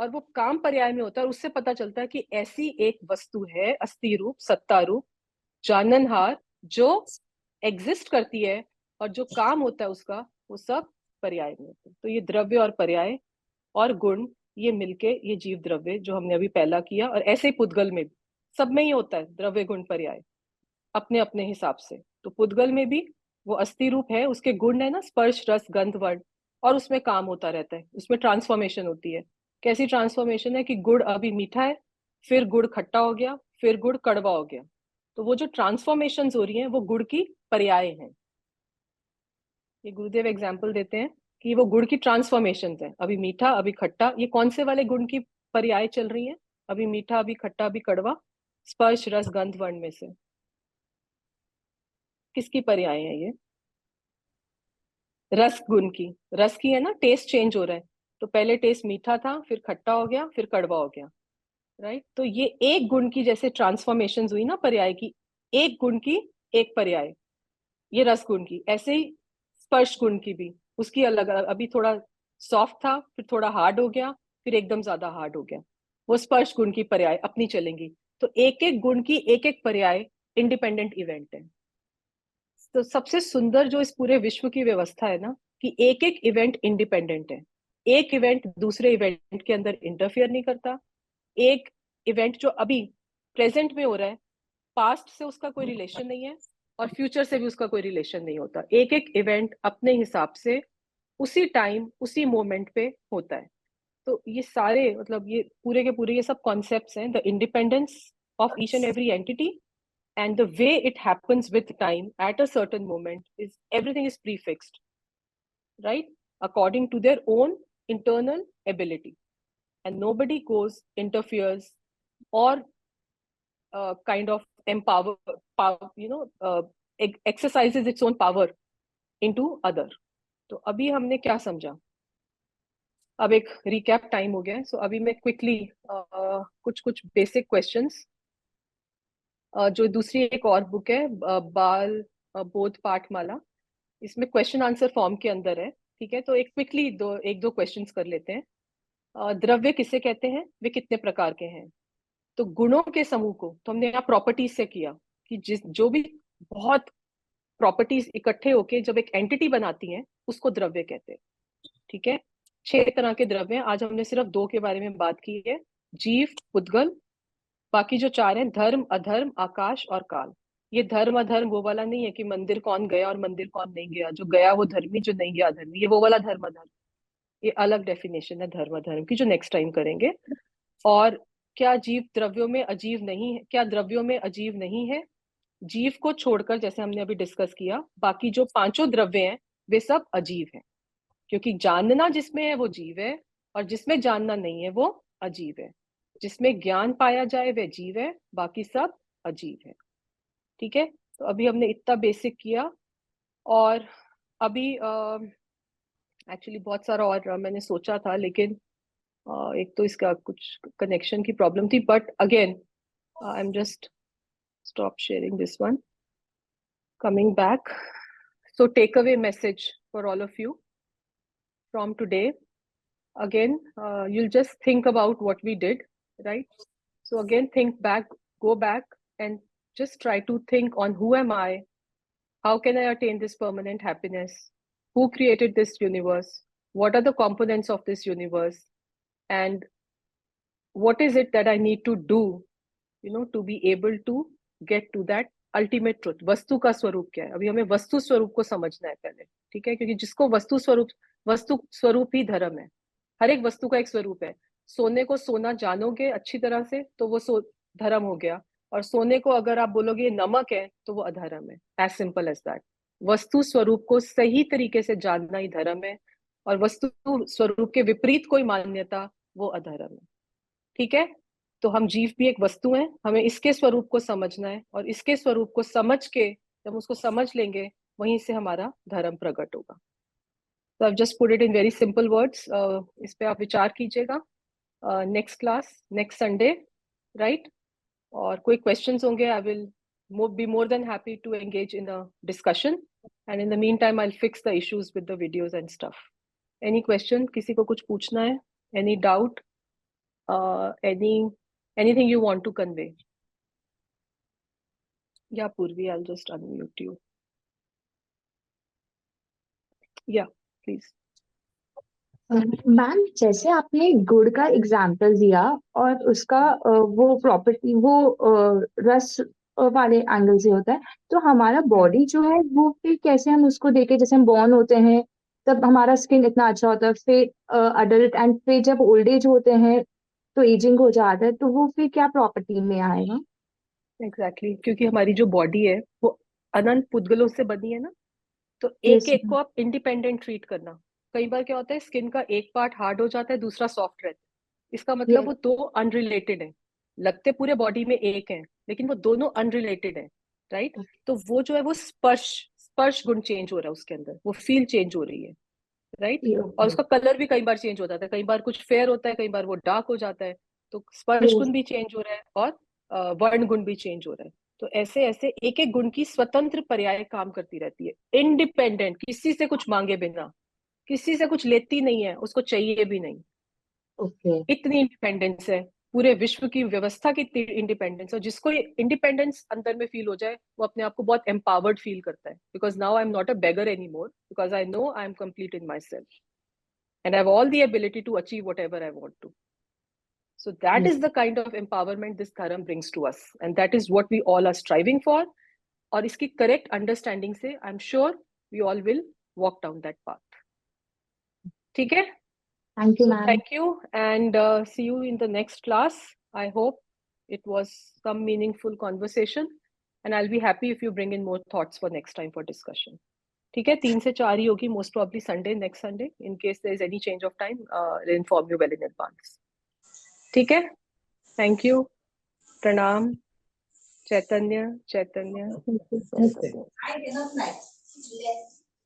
और वो काम पर्याय में होता है, और उससे पता चलता है कि ऐसी एक वस्तु है, अस्थि रूप, सत्ता रूप, जाननहार, जो एग्जिस्ट करती है, और जो काम होता है उसका, वो सब पर्याय में होता है। तो ये द्रव्य और पर्याय और गुण, ये मिलके ये जीव द्रव्य जो हमने अभी पहला किया, और ऐसे ही पुद्गल में भी, सब में ही होता है द्रव्य गुण पर्याय अपने अपने हिसाब से। तो पुद्गल में भी वो अस्थि रूप है, उसके गुण है ना स्पर्श रस गंध वर्ण, और उसमें काम होता रहता है, उसमें ट्रांसफॉर्मेशन होती है। कैसी ट्रांसफॉर्मेशन है कि गुड़ अभी मीठा है, फिर गुड़ खट्टा हो गया, फिर गुड़ कड़वा हो गया। तो वो जो ट्रांसफॉर्मेशन हो रही हैं वो गुड़ की पर्याय हैं। ये गुरुदेव एग्जाम्पल देते हैं कि वो गुड़ की ट्रांसफॉर्मेशन है, अभी मीठा अभी खट्टा, ये कौन से वाले गुण की पर्याय चल रही है? अभी मीठा अभी खट्टा अभी कड़वा, स्पर्श रस गंध वर्ण में से किसकी पर्याय है ये? रस गुण की, रस की है ना, टेस्ट चेंज हो रहा है, तो पहले टेस्ट मीठा था, फिर खट्टा हो गया, फिर कड़वा हो गया, राइट। तो ये एक गुण की जैसे ट्रांसफॉर्मेशन हुई ना पर्याय की, एक गुण की एक पर्याय, ये रस गुण की, ऐसे ही स्पर्श गुण की भी उसकी अलग अलग, अभी थोड़ा सॉफ्ट था, फिर थोड़ा हार्ड हो गया, फिर एकदम ज्यादा हार्ड हो गया, वो स्पर्श गुण की पर्याय अपनी चलेंगी। तो एक एक गुण की एक एक पर्याय इंडिपेंडेंट इवेंट है। तो सबसे सुंदर जो इस पूरे विश्व की व्यवस्था है ना, कि एक एक इवेंट इंडिपेंडेंट है, एक इवेंट दूसरे इवेंट के अंदर इंटरफियर नहीं करता। एक इवेंट जो अभी प्रेजेंट में हो रहा है, पास्ट से उसका कोई रिलेशन नहीं है, और फ्यूचर से भी उसका कोई रिलेशन नहीं होता। एक एक इवेंट अपने हिसाब से उसी टाइम उसी मोमेंट पे होता है। तो ये सारे मतलब ये पूरे के पूरे ये सब कॉन्सेप्ट्स हैं, the independence of each and every entity, and the way it happens with time at a certain moment is everything is prefixed, right, according to their own internal ability, and nobody goes, interferes, or kind of exercises its own power into other. तो अभी हमने क्या समझा? अब एक रिकैप टाइम हो गया है, सो अभी मैं क्विकली कुछ बेसिक क्वेश्चंस, जो दूसरी एक और बुक है बाल बोध पाठमाला, इसमें क्वेश्चन आंसर फॉर्म के अंदर है, ठीक है? तो एक क्विकली एक दो क्वेश्चंस कर लेते हैं. द्रव्य किसे कहते हैं, वे कितने प्रकार के हैं? तो गुणों के समूह को तो हमने यहाँ प्रॉपर्टीज से किया कि जो भी बहुत प्रॉपर्टीज इकट्ठे होके जब एक एंटिटी बनाती हैं उसको द्रव्य कहते हैं, ठीक है? 6 तरह के द्रव्य हैं. आज हमने सिर्फ 2 के बारे में बात की है, जीव, पुद्गल. बाकी जो 4 हैं, धर्म, अधर्म, आकाश और काल. ये धर्म अधर्म वो वाला नहीं है कि मंदिर कौन गया और मंदिर कौन नहीं गया, जो गया वो धर्मी, जो नहीं गया अधर्मी, ये वो वाला धर्म अधर्म. ये अलग डेफिनेशन है धर्म अधर्म की, जो नेक्स्ट टाइम करेंगे. और क्या जीव द्रव्यों में अजीव नहीं है? क्या द्रव्यों में अजीव नहीं है? जीव को छोड़कर, जैसे हमने अभी डिस्कस किया, बाकी जो 5 द्रव्य हैं वे सब अजीव हैं, क्योंकि जानना जिसमें है वो जीव है और जिसमें जानना नहीं है वो अजीव है. जिसमें ज्ञान पाया जाए वह जीव है, बाकी सब अजीव है, ठीक है? तो अभी हमने इतना बेसिक किया. और अभी एक्चुअली बहुत सारा और मैंने सोचा था, लेकिन एक तो इसका कुछ कनेक्शन की प्रॉब्लम थी, but again I am just stop sharing this one. Coming back, so takeaway message for all of you from today. Again, you'll just think about what we did, right? So again, think back, go back and just try to think on who am I? How can I attain this permanent happiness? Who created this universe? What are the components of this universe? And what is it that I need to do, to be able to get to that ultimate truth? वस्तु का स्वरूप क्या है? अभी हमें वस्तु स्वरूप को समझना है पहले, ठीक है? क्योंकि जिसको वस्तु स्वरूप ही धर्म है. हर एक वस्तु का एक स्वरूप है. सोने को सोना जानोगे अच्छी तरह से तो वो धर्म हो गया, और सोने को अगर आप बोलोगे ये नमक है तो वो अधर्म है. As simple as that. वस्तु स्वरूप को सही तरीके से जानना ही धर्म है, और वस्तु स्वरूप के विपरीत कोई मान्यता वो अधर्म है, ठीक है? तो हम जीव भी एक वस्तु हैं, हमें इसके स्वरूप को समझना है, और इसके स्वरूप को समझ के जब उसको समझ लेंगे वहीं से हमारा धर्म प्रकट होगा. तो I just put it in very simple words. इस पे आप विचार कीजिएगा. Next class next Sunday, right? और कोई क्वेश्चंस होंगे, I will be more than happy to engage in a discussion, and in the meantime I'll fix the issues with the videos and stuff. Any question? किसी को कुछ पूछना है? Any doubt? Anything you want to convey? Yeah, Purvi, I'll just unmute you. Yeah, please. Ma'am, जैसे आपने गुड़ का एग्जाम्पल दिया और उसका वो प्रॉपर्टी वो रस वाले एंगल से होता है, तो हमारा बॉडी जो है वो फिर कैसे हम उसको देखें? जैसे हम बॉर्न होते हैं तब हमारा स्किन इतना अच्छा होता है, फिर अडल्ट एंड फिर जब ओल्ड एज होते हैं तो एजिंग हो जाता है, तो वो फिर क्या प्रॉपर्टी में आएगा? एग्जैक्टली, क्योंकि हमारी जो बॉडी है वो अनंत पुद्गलों से बनी है ना, तो Yes, एक को आप इंडिपेंडेंट ट्रीट करना. कई बार क्या होता है, स्किन का एक पार्ट हार्ड हो जाता है, दूसरा सॉफ्ट रहता है. इसका मतलब Yes. वो 2 अनरिलेटेड है. लगते पूरे बॉडी में एक है, लेकिन वो दोनों अनरिलेटेड है, राइट? तो वो जो है वो स्पर्श गुण चेंज हो रहा है उसके अंदर, वो फील चेंज हो रही है, राइट? और उसका कलर भी कई बार चेंज हो जाता है. कई बार कुछ फेयर होता है, कई बार वो डार्क हो जाता है. तो स्पर्श Yes. गुण भी चेंज हो रहा है और वर्ण गुण भी चेंज हो रहा है. तो ऐसे ऐसे एक एक गुण की स्वतंत्र पर्याय काम करती रहती है, इंडिपेंडेंट, किसी से कुछ मांगे बिना, किसी से कुछ लेती नहीं है, उसको चाहिए भी नहीं. Okay. इतनी इंडिपेंडेंस है. पूरे विश्व की व्यवस्था की इतनी इंडिपेंडेंस है. जिसको इंडिपेंडेंस अंदर में फील हो जाए वो अपने आप को बहुत एम्पावर्ड फील करता है. Because now I am not a beggar any more, because I know I am complete in my self and I have all the ability to achieve what ever I want to. So that is the kind of empowerment this dharma brings to us, and that is what we all are striving for. और इसकी correct understanding से I'm sure we all will walk down that path. ठीक है? Thank you, So ma'am. thank you, and see you in the next class. I hope it was some meaningful conversation, and I'll be happy if you bring in more thoughts for next time for discussion. ठीक है? 3 से 4 ही होगी, most probably Sunday, next Sunday. In case there is any change of time, I'll inform you well in advance. ठीक है, थैंक यू, प्रणाम। चैतन्य, चैतन्य, Thank you. चैतन्य।